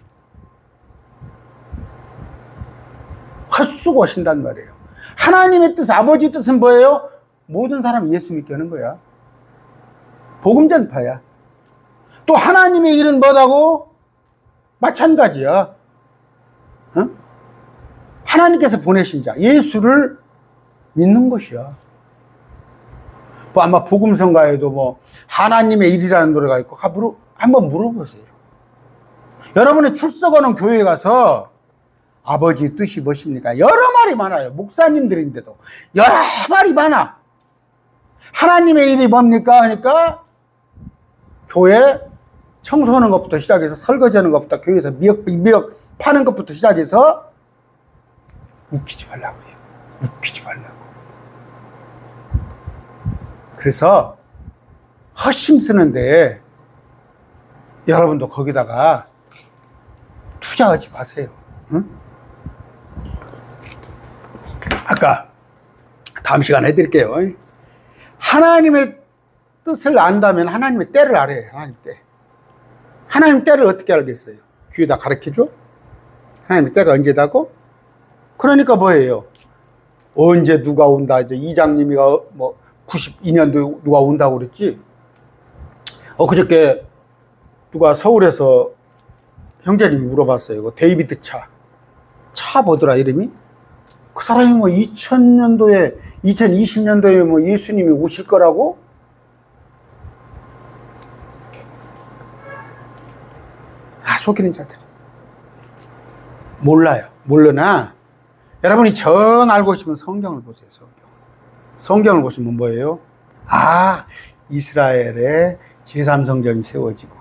[SPEAKER 1] 헛수고하신단 말이에요. 하나님의 뜻, 아버지 뜻은 뭐예요? 모든 사람이 예수 믿게 하는 거야. 복음 전파야. 또 하나님의 일은 뭐다고? 마찬가지야. 하나님께서 보내신 자, 예수를 믿는 것이야. 뭐 아마 복음성가에도 뭐 하나님의 일이라는 노래가 있고 한번 물어보세요. 여러분의 출석하는 교회에 가서 아버지 뜻이 무엇입니까? 여러 말이 많아요. 목사님들인데도 여러 말이 많아. 하나님의 일이 뭡니까? 하니까 교회 청소하는 것부터 시작해서 설거지하는 것부터 교회에서 미역 파는 것부터 시작해서 웃기지 말라고 해요. 웃기지 말라고. 그래서 헛심 쓰는데 여러분도 거기다가 투자하지 마세요. 응? 아까 다음 시간에 해드릴게요. 하나님의 뜻을 안다면 하나님의 때를 알아요. 하나님 때. 하나님 때를 어떻게 알겠어요? 귀에다 가르쳐줘? 하나님의 때가 언제다고? 그러니까 뭐예요? 언제 누가 온다? 이제 이장님이가 뭐 92년도에 누가 온다고 그랬지? 그저께 누가 서울에서 형제님이 물어봤어요. 데이비드 차 뭐더라 이름이? 그 사람이 뭐 2020년도에 뭐 예수님이 오실 거라고? 속이는 자들. 몰라요. 모르나 여러분이 정 알고 싶으면 성경을 보세요. 성경을 보시면 뭐예요? 아, 이스라엘에 제3성전이 세워지고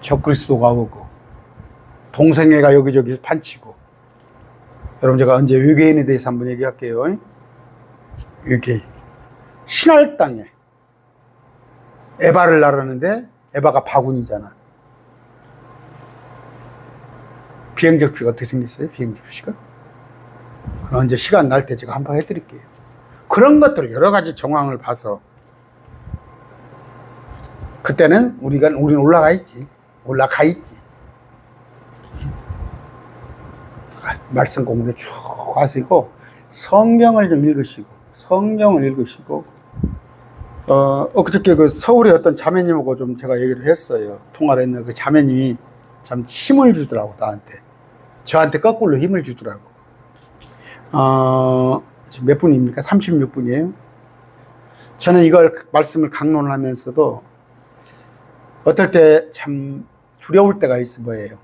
[SPEAKER 1] 적그리스도가 오고 동성애가 여기저기 판치고. 여러분, 제가 언제 외계인에 대해서 한번 얘기할게요. 외계인. 신할 땅에 에바를 나르는데 에바가 바구니잖아. 비행접시가 어떻게 생겼어요? 비행접시가? 그럼 이제 시간 날 때 제가 한번 해드릴게요. 그런 것들 여러 가지 정황을 봐서 그때는 우리는 올라가 있지. 말씀 공부를 쭉 하시고 성경을 좀 읽으시고 엊그저께 그 서울의 어떤 자매님하고 좀 제가 얘기를 했어요. 통화를 했는데 그 자매님이 참 힘을 주더라고, 나한테. 저한테 거꾸로 힘을 주더라고. 지금 몇 분입니까? 36분이에요. 저는 이걸 말씀을 강론을 하면서도 어떨 때 참 두려울 때가 있어 보여요.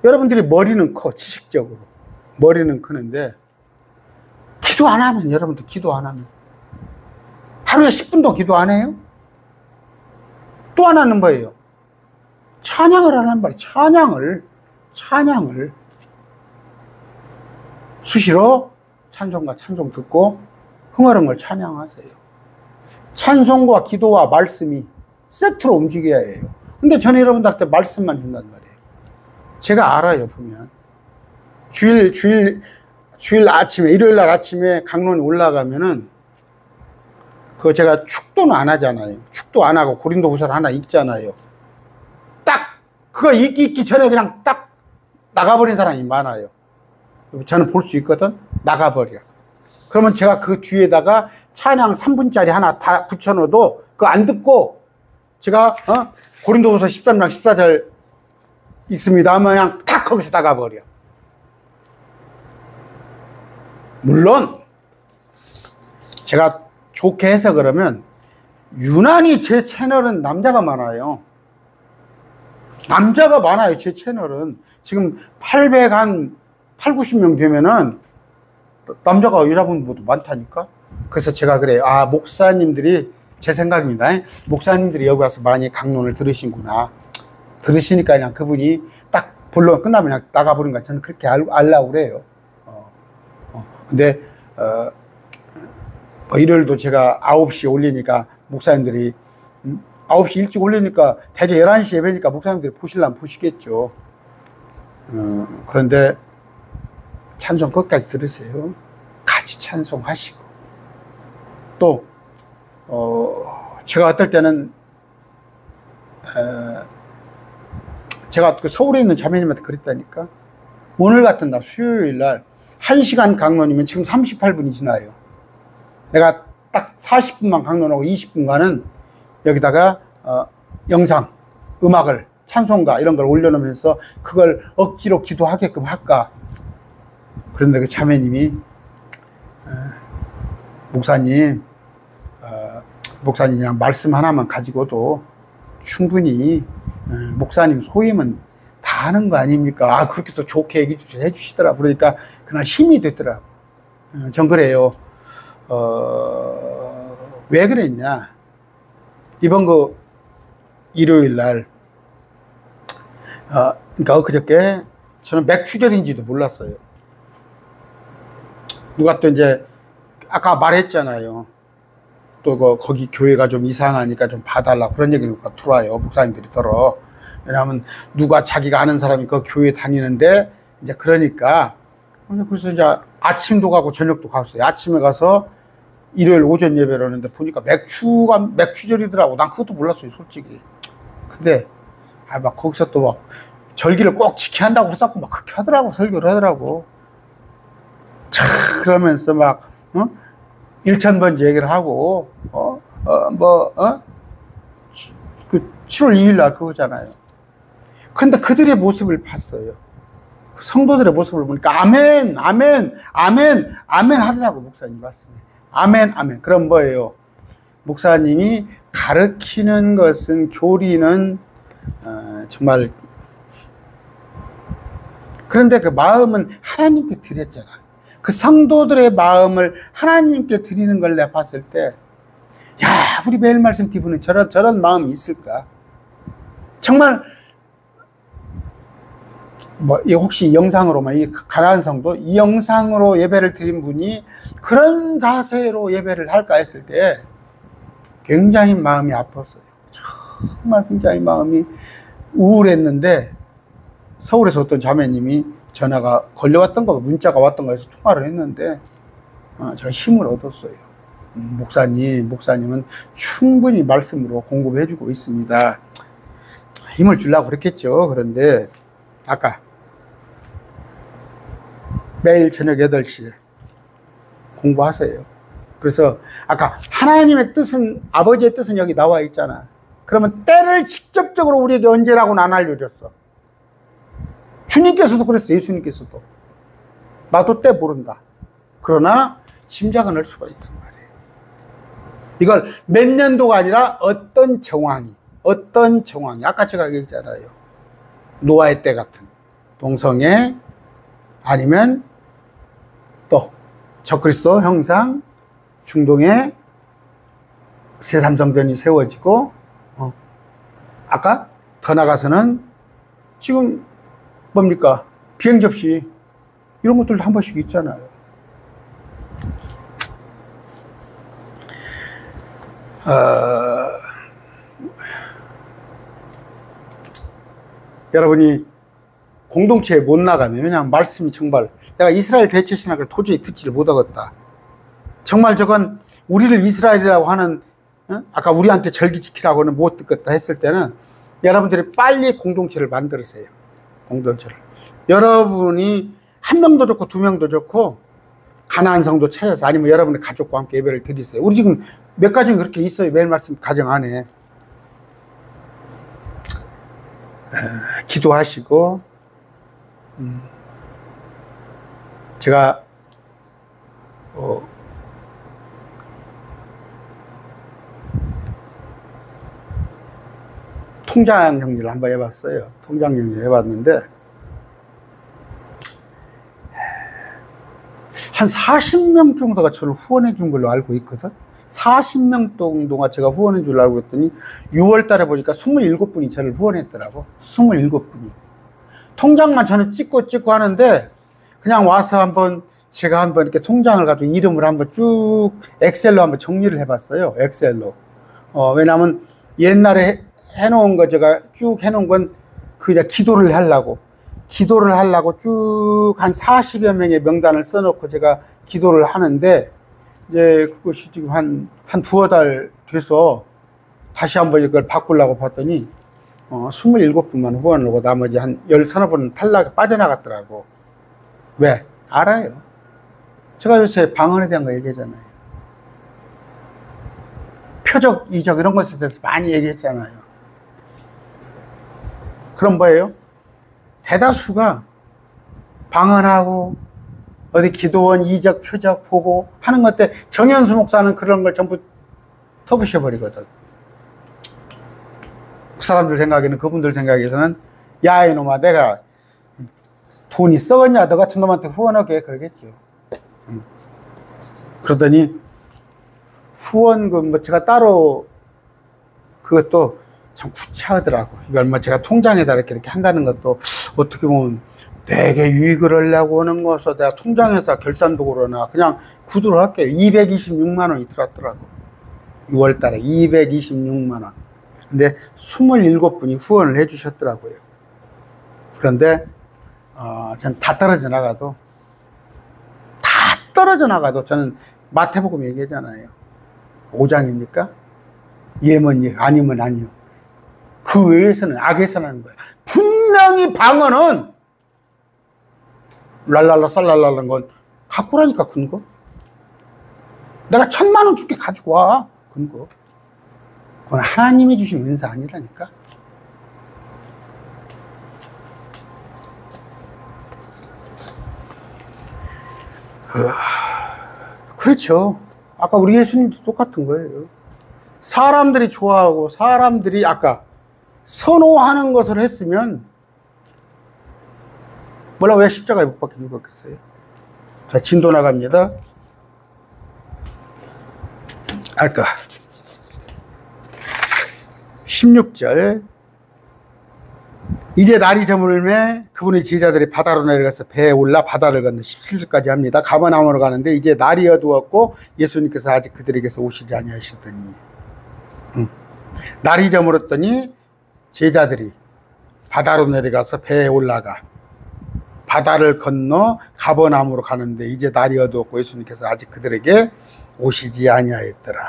[SPEAKER 1] 여러분들이 머리는 커, 지식적으로. 머리는 크는데, 기도 안 하면, 여러분들 기도 안 하면. 하루에 10분도 기도 안 해요? 또 안 하는 거예요. 찬양을 하는 거예요. 찬양을. 수시로 찬송과 찬송 듣고 흥얼흥얼 찬양하세요. 찬송과 기도와 말씀이 세트로 움직여야 해요. 근데 저는 여러분들한테 말씀만 준단 말이에요. 제가 알아요, 보면. 주일 아침에, 일요일 날 아침에 강론이 올라가면은, 그거 제가 축도는 안 하잖아요. 축도 안 하고 고린도후서를 하나 읽잖아요. 딱, 그거 읽기 전에 그냥 딱 나가버린 사람이 많아요. 저는 볼 수 있거든? 나가버려. 그러면 제가 그 뒤에다가 찬양 3분짜리 하나 다 붙여놓어도 그거 안 듣고 제가, 고린도후서 13장 14절 읽습니다 하면 그냥 탁 거기서 나가버려. 물론 제가 좋게 해서 그러면 유난히 제 채널은 남자가 많아요. 제 채널은. 지금 80-90명 되면은 남자가 여자분보다 많다니까. 그래서 제가 그래요. 아, 목사님들이, 제 생각입니다. 목사님들이 여기 와서 많이 강론을 들으시구나. 들으시니까 그냥 그분이 딱 본론 끝나면 그냥 나가버린가. 저는 그렇게 알라고 그래요. 근데 일요일도 제가 9시에 올리니까 목사님들이 9시 일찍 올리니까 대개 11시 예배니까 목사님들이 보시려면 보시겠죠. 그런데 찬송 끝까지 들으세요. 같이 찬송하시고. 또 제가 어떨 때는 제가 그 서울에 있는 자매님한테 그랬다니까. 오늘 같은 날 수요일 날 1시간 강론이면 지금 38분이 지나요. 내가 딱 40분만 강론하고 20분간은 여기다가 영상, 음악을, 찬송가 이런 걸 올려놓으면서 그걸 억지로 기도하게끔 할까. 그런데 그 자매님이 목사님 그냥 말씀 하나만 가지고도 충분히 목사님 소임은 다 하는 거 아닙니까? 그렇게 또 좋게 얘기 해주시더라. 그러니까 그날 힘이 되더라고. 전 그래요. 왜 그랬냐? 이번 그 일요일 날, 그러니까 엊그저께 저는 맥추절인지도 몰랐어요. 누가 또 이제 아까 말했잖아요. 또 거기 교회가 좀 이상하니까 좀 봐달라 그런 얘기를 들어와요. 목사님들이 들어. 왜냐하면 누가 자기가 아는 사람이 그 교회 다니는데 이제 그러니까. 그래서 이제 아침도 가고 저녁도 갔어요. 아침에 가서 일요일 오전 예배를 하는데 보니까 맥추절이더라고. 난 그것도 몰랐어요, 솔직히. 근데 막 거기서 또 막 절기를 꼭 지켜야 한다고 그랬고 막 그렇게 하더라고. 설교를 하더라고. 그러면서 막 일천번째 얘기를 하고 그 7월 2일 날 그거잖아요. 그런데 그들의 모습을 봤어요. 그 성도들의 모습을 보니까 아멘 하더라고. 목사님 말씀에 아멘. 그럼 뭐예요? 목사님이 가르치는 것은, 교리는 정말, 그런데 그 마음은 하나님께 드렸잖아. 그 성도들의 마음을 하나님께 드리는 걸 내가 봤을 때 야, 우리 매일 말씀 TV는 저런 마음이 있을까? 정말, 혹시 영상으로만, 이 가나안 성도, 이 영상으로 예배를 드린 분이 그런 자세로 예배를 할까 했을 때 굉장히 마음이 아팠어요. 정말 굉장히 마음이 우울했는데, 서울에서 어떤 자매님이 전화가 걸려왔던 거, 문자가 왔던 거에서 통화를 했는데, 제가 힘을 얻었어요. 목사님은 충분히 말씀으로 공급해주고 있습니다. 힘을 주려고 그랬겠죠. 그런데, 아까, 매일 저녁 8시에 공부하세요. 그래서, 아까, 하나님의 뜻은, 아버지의 뜻은 여기 나와 있잖아. 그러면 때를 직접적으로 우리에게 언제라고는 안 알려줬어. 주님께서도 그랬어요. 예수님께서도. 나도 때 모른다. 그러나 짐작은 할 수가 있단 말이에요. 이걸 몇 년도가 아니라 어떤 정황이 아까 제가 얘기했잖아요. 노아의 때 같은 동성애 아니면 또 적그리스도 형상 중동에 새3성전이 세워지고 아까 더 나가서는 지금 뭡니까? 비행 접시 이런 것들도 한 번씩 있잖아요. 여러분이 공동체에 못 나가면, 왜냐하면 말씀이 정말, 내가 이스라엘 대체 신학을 도저히 듣지를 못하겠다. 정말 저건 우리를 이스라엘이라고 하는, 아까 우리한테 절기 지키라고는 못 듣겠다 했을 때는 여러분들이 빨리 공동체를 만들으세요. 공동체를. 여러분이 한 명도 좋고 두 명도 좋고 가나안 성도 찾아서 아니면 여러분의 가족과 함께 예배를 드리세요. 우리 지금 몇 가지 그렇게 있어요. 매일 말씀 가정 안에. 기도하시고, 제가, 통장 정리를 한번 해봤어요. 통장 정리를 해봤는데, 한 40명 정도가 저를 후원해 준 걸로 알고 있거든. 40명 정도가 제가 후원해 줄 알고 있더니 6월 달에 보니까 27분이 저를 후원했더라고. 27분이. 통장만 저는 찍고 하는데 그냥 와서 제가 한번 이렇게 통장을 가지고 이름을 한번 쭉 엑셀로 한번 정리를 해봤어요. 엑셀로. 왜냐하면 옛날에 해놓은 거 제가 쭉 해놓은 건 그냥 기도를 하려고 쭉 한 40여 명의 명단을 써놓고 제가 기도를 하는데, 이제 그것이 지금 한 두어 달 돼서 다시 한번 이걸 바꾸려고 봤더니, 27분만 후원을 하고 나머지 한 10서너 분은 빠져나갔더라고. 왜? 알아요. 제가 요새 방언에 대한 거 얘기하잖아요. 표적, 이적 이런 것에 대해서 많이 얘기했잖아요. 그럼 뭐예요? 대다수가 방언하고 어디 기도원 이적 표적 보고 하는 것 때 정현수 목사는 그런 걸 전부 터부셔버리거든. 그 사람들 생각에는, 그분들 생각에서는 야 이놈아 내가 돈이 썩었냐 너 같은 놈한테 후원하게 그러겠죠. 그러더니 후원금 제가 따로 그것도 참 구차하더라고. 이걸 제가 통장에다 이렇게 한다는 것도 어떻게 보면 되게 유익을 하려고 하는 거서 내가 통장에서 결산도 그러나 그냥 구두를 할게요. 226만 원이 들었더라고. 6월 달에 226만 원. 근데 27분이 후원을 해 주셨더라고요. 그런데 전 다 떨어져 나가도 저는 마태복음 얘기하잖아요. 5장입니까? 예면 예, 아니면 아니요. 그 외에서는 악에서 나는 거예요. 분명히 방언은 랄랄라 쌀랄랄라는 건 갖고라니까 근거. 내가 1,000만 원 줄게 가지고 와 근거. 그건 하나님이 주신 은사 아니라니까. 그렇죠. 아까 우리 예수님도 똑같은 거예요. 사람들이 좋아하고 사람들이 아까 선호하는 것을 했으면 몰라 왜 십자가에 못 박혀 죽었겠어요. 자, 진도 나갑니다. 아까 16절. 이제 날이 저물매 그분의 제자들이 바다로 내려가서 배에 올라 바다를 건너 17절까지 합니다. 가버나움으로 가는데 이제 날이 어두웠고 예수님께서 아직 그들에게서 오시지 아니하시더니 날이 저물었더니 제자들이 바다로 내려가서 배에 올라가 바다를 건너 가버나움으로 가는데 이제 날이 어두웠고 예수님께서 아직 그들에게 오시지 아니하였더라.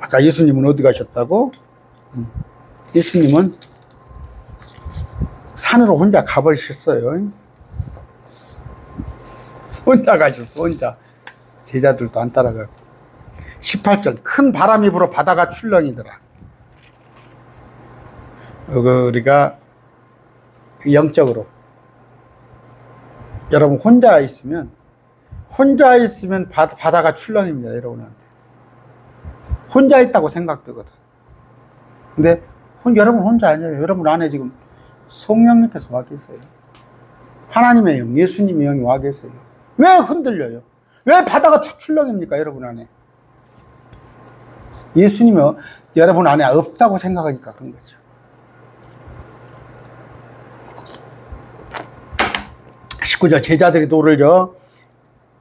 [SPEAKER 1] 아까 예수님은 어디 가셨다고? 예수님은 산으로 혼자 가버리셨어요. 혼자 가셨어, 혼자. 제자들도 안 따라가고. 18절. 큰 바람이 불어 바다가 출렁이더라. 우리가 영적으로 여러분 혼자 있으면 바다가 출렁입니다, 여러분한테. 혼자 있다고 생각되거든. 근데 여러분 혼자 아니에요. 여러분 안에 지금 성령님께서 와 계세요. 하나님의 영, 예수님의 영이 와 계세요. 왜 흔들려요? 왜 바다가 출렁입니까, 여러분 안에? 예수님이 여러분 안에 없다고 생각하니까 그런 거죠. 19절. 제자들이 돌을 저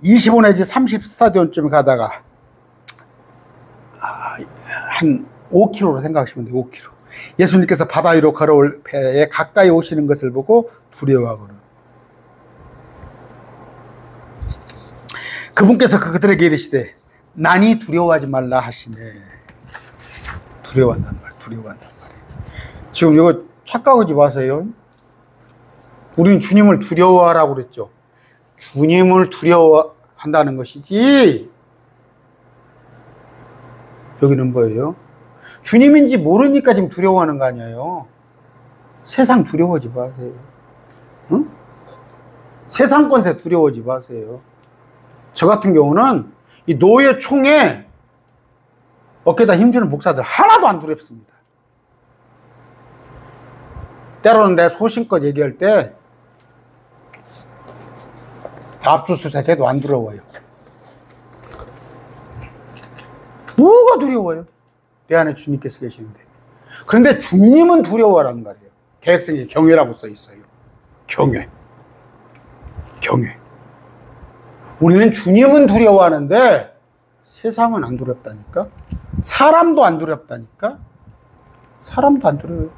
[SPEAKER 1] 25 내지 30스타디온쯤 가다가 한 5km로 생각하시면 돼요. 5km. 예수님께서 바다 위로 걸어올 배에 가까이 오시는 것을 보고 두려워하거든. 그분께서 그들에게 이르시되 나니 두려워하지 말라 하시네. 두려워한단 말이에요. 지금 이거 착각하지 마세요. 우리는 주님을 두려워하라고 그랬죠. 주님을 두려워한다는 것이지, 여기는 뭐예요? 주님인지 모르니까 지금 두려워하는 거 아니에요. 세상 두려워하지 마세요. 응? 세상 권세 두려워하지 마세요. 저 같은 경우는 이 노예 총에 어깨에다 힘주는 목사들 하나도 안 두렵습니다. 때로는 내 소신껏 얘기할 때 압수수색해도 안 두려워요. 뭐가 두려워요? 내 안에 주님께서 계시는데. 그런데 주님은 두려워하라는 말이에요. 개혁성에 경외라고 써 있어요. 경외. 우리는 주님은 두려워하는데 세상은 안 두렵다니까? 사람도 안 두렵다니까? 사람도 안 두려워요.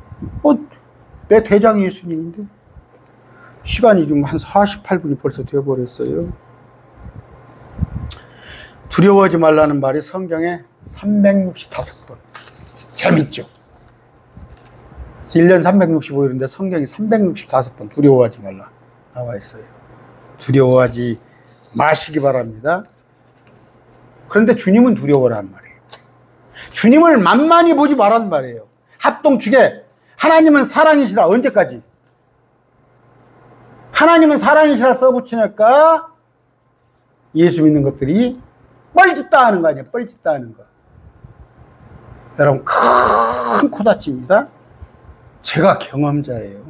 [SPEAKER 1] 내 대장이 예수님인데? 시간이 좀 한 48분이 벌써 되어버렸어요. 두려워하지 말라는 말이 성경에 365번. 재밌죠? 1년 365일인데 성경이 365번 두려워하지 말라 나와 있어요. 두려워하지 마시기 바랍니다. 그런데 주님은 두려워라는 말이에요. 주님을 만만히 보지 말라는 말이에요. 합동축에 하나님은 사랑이시라. 언제까지? 하나님은 사랑이시라 써붙이니까 예수 믿는 것들이 뻘짓다 하는 거 아니에요. 뻘짓다 하는 거. 여러분 큰 코다칩니다. 제가 경험자예요.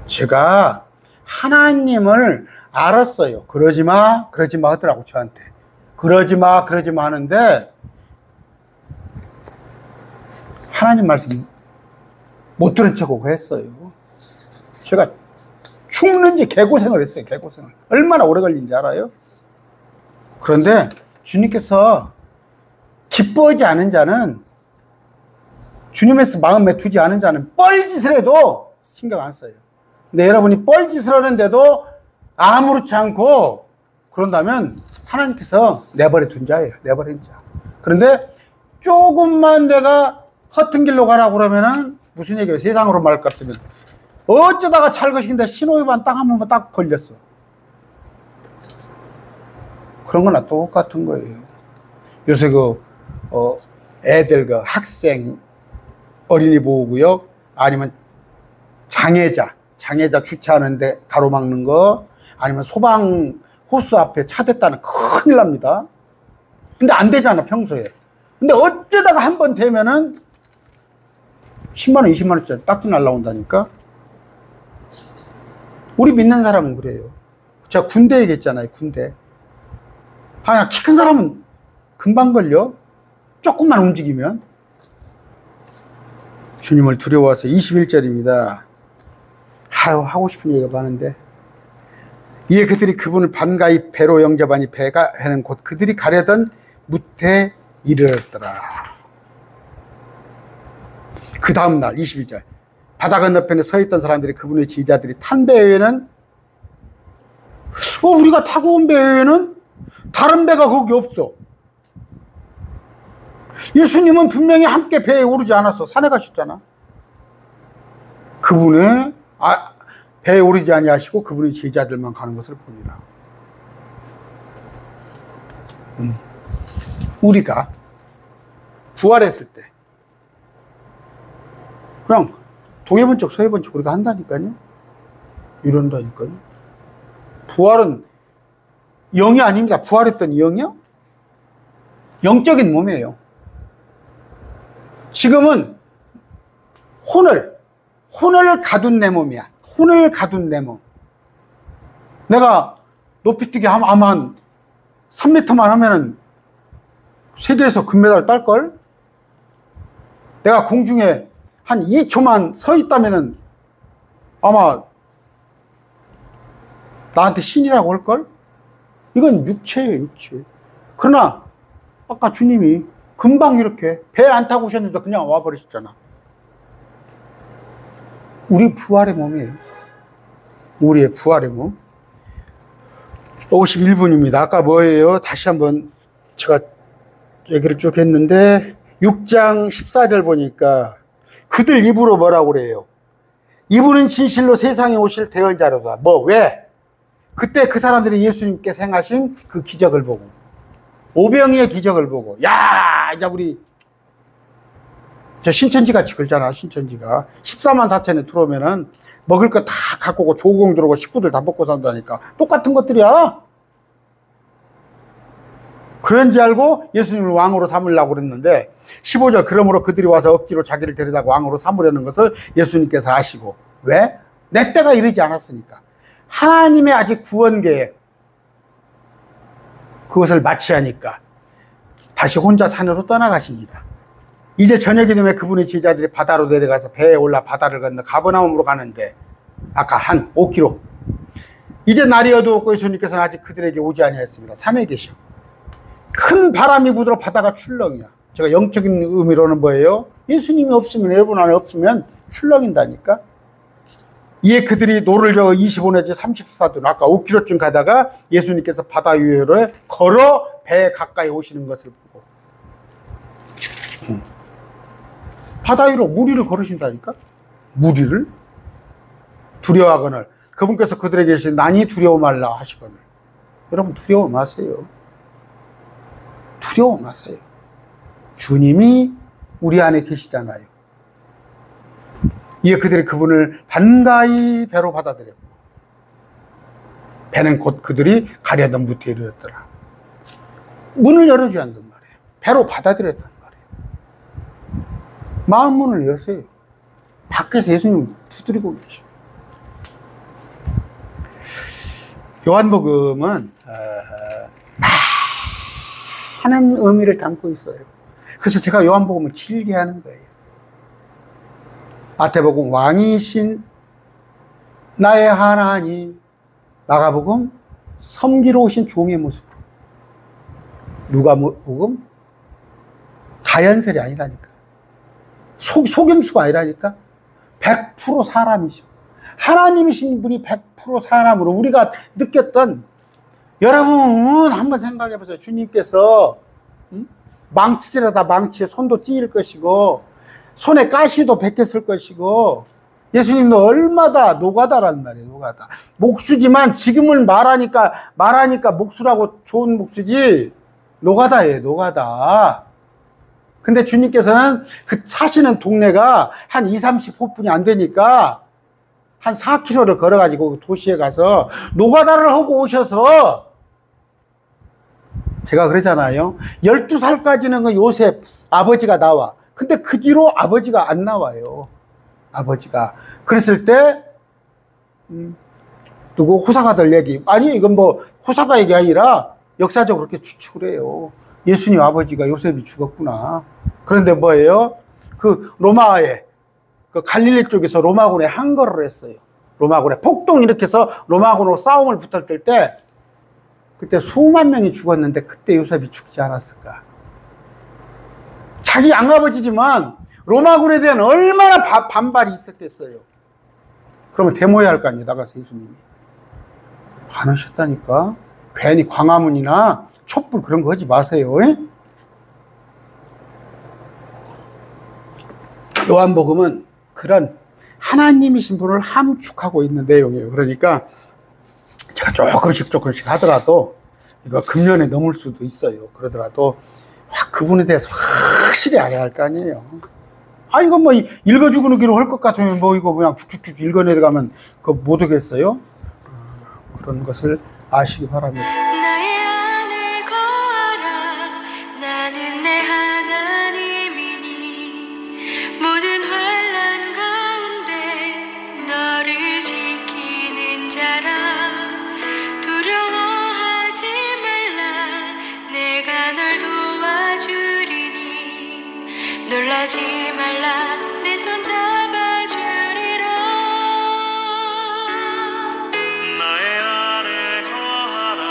[SPEAKER 1] 제가 하나님을 알았어요. 그러지 마 하더라고 저한테. 그러지 마 하는데 하나님 말씀 못 들은 척하고 했어요. 제가 죽는지 개고생을 했어요. 개고생을. 얼마나 오래 걸린지 알아요? 그런데 주님께서 기뻐하지 않은 자는, 주님에서 마음에 두지 않은 자는 뻘짓을 해도 신경 안 써요. 근데 여러분이 뻘짓을 하는데도 아무렇지 않고 그런다면 하나님께서 내버려 둔 자예요. 내버린 자. 그런데 조금만 내가 허튼 길로 가라고 그러면은 무슨 얘기예요? 세상으로 말 같으면 어쩌다가 찰것인데 신호위반 딱 한 번만 딱 걸렸어. 그런 거나 똑같은 거예요. 요새 애들 학생 어린이 보호구역 아니면 장애자 주차하는데 가로막는 거 아니면 소방 호수 앞에 차 댔다는 큰일 납니다. 근데 안 되잖아 평소에. 근데 어쩌다가 한 번 되면은 10만원 20만원짜리 딱지 날라온다니까. 우리 믿는 사람은 그래요. 제가 군대 얘기했잖아요. 군대. 키 큰 사람은 금방 걸려. 조금만 움직이면. 주님을 두려워서 21절입니다. 하고 싶은 얘기가 많은데. 이에 그들이 그분을 반가이 배로 영접하니 배가 해는 곧 그들이 가려던 무태에 이르렀더라. 그 다음날 22절 바다 건너편에 서 있던 사람들이 그분의 지휘자들이 탄 배 외에는 우리가 타고 온 배 외에는 다른 배가 거기 없어. 예수님은 분명히 함께 배에 오르지 않았어. 산에 가셨잖아. 그분의 배에 오르지 아니하시고 그분의 제자들만 가는 것을 보니라. 우리가 부활했을 때 그냥 동해 번쩍 서해 번쩍 우리가 한다니까요. 이런다니까요. 부활은 영이 아닙니다. 부활했던 영이요? 영적인 몸이에요. 지금은 혼을 가둔 내 몸이야. 혼을 가둔 내 몸. 내가 높이뛰기 하면 아마 한 3m만 하면은 세계에서 금메달 딸걸? 내가 공중에 한 2초만 서 있다면은 아마 나한테 신이라고 할걸? 이건 육체예요, 육체. 그러나 아까 주님이 금방 이렇게 배 안 타고 오셨는데 그냥 와버리셨잖아. 우리 부활의 몸이에요. 우리의 부활의 몸. 51분입니다. 아까 뭐예요? 다시 한번 제가 얘기를 쭉 했는데 6장 14절 보니까 그들 입으로 뭐라고 그래요? 이분은 진실로 세상에 오실 대언자로다. 왜? 그때 그 사람들이 예수님께서 행하신 그 기적을 보고 오병이의 기적을 보고 이제 우리 저 신천지 같이 그러잖아. 신천지가 14만 4천에 들어오면은 먹을 거 다 갖고 오고 조공 들어오고 식구들 다 먹고 산다니까. 똑같은 것들이야. 그런지 알고 예수님을 왕으로 삼으려고 그랬는데 15절 그러므로 그들이 와서 억지로 자기를 데려다가 왕으로 삼으려는 것을 예수님께서 아시고 왜? 내 때가 이르지 않았으니까. 하나님의 아직 구원 계획 그것을 마치하니까 다시 혼자 산으로 떠나가시니라. 이제 저녁이 되면 그분의 제자들이 바다로 내려가서 배에 올라 바다를 건너 가버나움으로 가는데 아까 한 5km. 이제 날이 어두웠고 예수님께서는 아직 그들에게 오지 아니하였습니다. 산에 계셔. 큰 바람이 부들어 바다가 출렁이야. 제가 영적인 의미로는 뭐예요? 예수님이 없으면, 여러분 안에 없으면 출렁인다니까. 이에 그들이 노를 저어 25내지 34도 아까 5km쯤 가다가 예수님께서 바다 위로 걸어 배에 가까이 오시는 것을 보고 바다 위로 무리를 걸으신다니까. 무리를 두려워하거늘 그분께서 그들에게 계신 난이 두려워 말라 하시거늘. 여러분 두려워 마세요. 두려워 마세요. 주님이 우리 안에 계시잖아요. 이에 그들이 그분을 반가이 배로 받아들였고 배는 곧 그들이 가려던 무태에 이르렀더라. 문을 열어줘야 한단 말이에요. 배로 받아들였단 말이에요. 마음 문을 여세요. 밖에서 예수님 두드리고 계셔. 요한복음은 많은 의미를 담고 있어요. 그래서 제가 요한복음을 길게 하는 거예요. 마태복음 왕이신 나의 하나님, 마가복음 섬기러 오신 종의 모습, 누가복음 가연설이 아니라니까, 속임수가 아니라니까. 100% 사람이시고 하나님이신 분이 100% 사람으로 우리가 느꼈던, 여러분 한번 생각해 보세요. 주님께서 망치질하다 망치에 손도 찢을 것이고 손에 가시도 벗겼을 것이고, 예수님도 얼마다 노가다란 말이에요. 노가다. 목수지만 지금은 말하니까 목수라고 좋은 목수지 노가다예요. 노가다. 근데 주님께서는 그 사시는 동네가 한 20-30호분이 안 되니까 한 4km를 걸어가지고 도시에 가서 노가다를 하고 오셔서, 제가 그러잖아요. 12살까지는 그 요셉 아버지가 나와. 근데 그 뒤로 아버지가 안 나와요. 아버지가. 그랬을 때 누구 호사가들 얘기, 아니 이건 뭐 호사가 얘기 아니라 역사적으로 그렇게 추측을 해요. 예수님 아버지가 요셉이 죽었구나. 그런데 뭐예요? 그 로마에 그 갈릴리 쪽에서 로마군에 항거를 했어요. 로마군에 폭동 일으켜서 로마군으로 싸움을 붙었을 때 그때 수만 명이 죽었는데 그때 요셉이 죽지 않았을까? 자기 양아버지지만 로마군에 대한 얼마나 반발이 있었겠어요. 그러면 데모해야 할 거 아니에요. 나가서 예수님이. 안 하셨다니까. 괜히 광화문이나 촛불 그런 거 하지 마세요. 요한복음은 그런 하나님이신 분을 함축하고 있는 내용이에요. 그러니까 제가 조금씩 하더라도 이거 금년에 넘을 수도 있어요. 그러더라도 그분에 대해서 확실히 알아야 할 거 아니에요. 이거 뭐 읽어주고 느끼로 할 것 같으면 뭐 이거 그냥 쭉쭉쭉 읽어내려가면 그거 못 오겠어요? 그런 것을 아시기 바랍니다.
[SPEAKER 2] 나의 안에 거하라. 나는 내 하나님이니 모든 환난 가운데 너를 지키는 자라. 두려워하지 말라. 내가 널 도와주리니 놀라지 말라. 내 손 잡아주리라.
[SPEAKER 3] 나의 안에 거하라.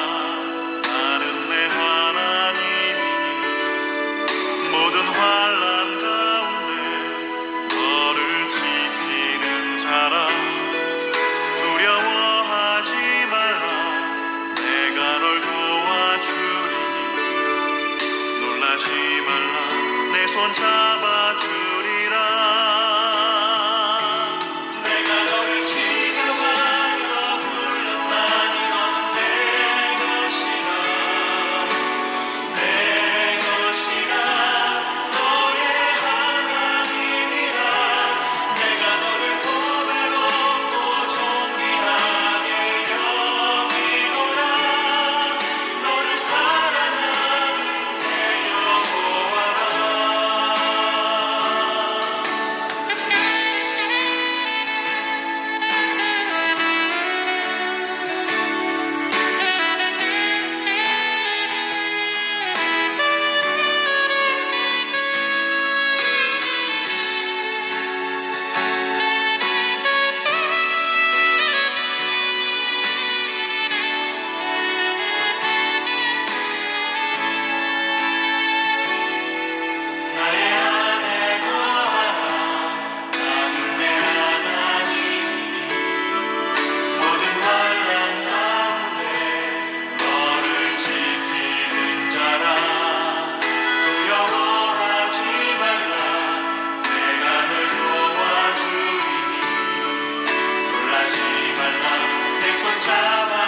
[SPEAKER 3] 나는 내 하나님이니 모든 환난 가운데 너를 지키는 자라. 두려워하지 말라. 내가 널 도와주리니 놀라지 말라. 내 손 잡아주리라. 내가 너를 지명하여 불렀나니 너는 내 것이라. 내 것이라. 너의 하나님이라. 내가 너를 보배롭고 존귀하게 여기노라. 너를 사랑하는 내 여호와라. 나의 안에 거하라. 나는 내 하나님이니 모든 환난 가운데 너를 지키는 자라. 두려워하지 말라. 내가 널 도와주리니 놀라지 말라. 내 손 잡아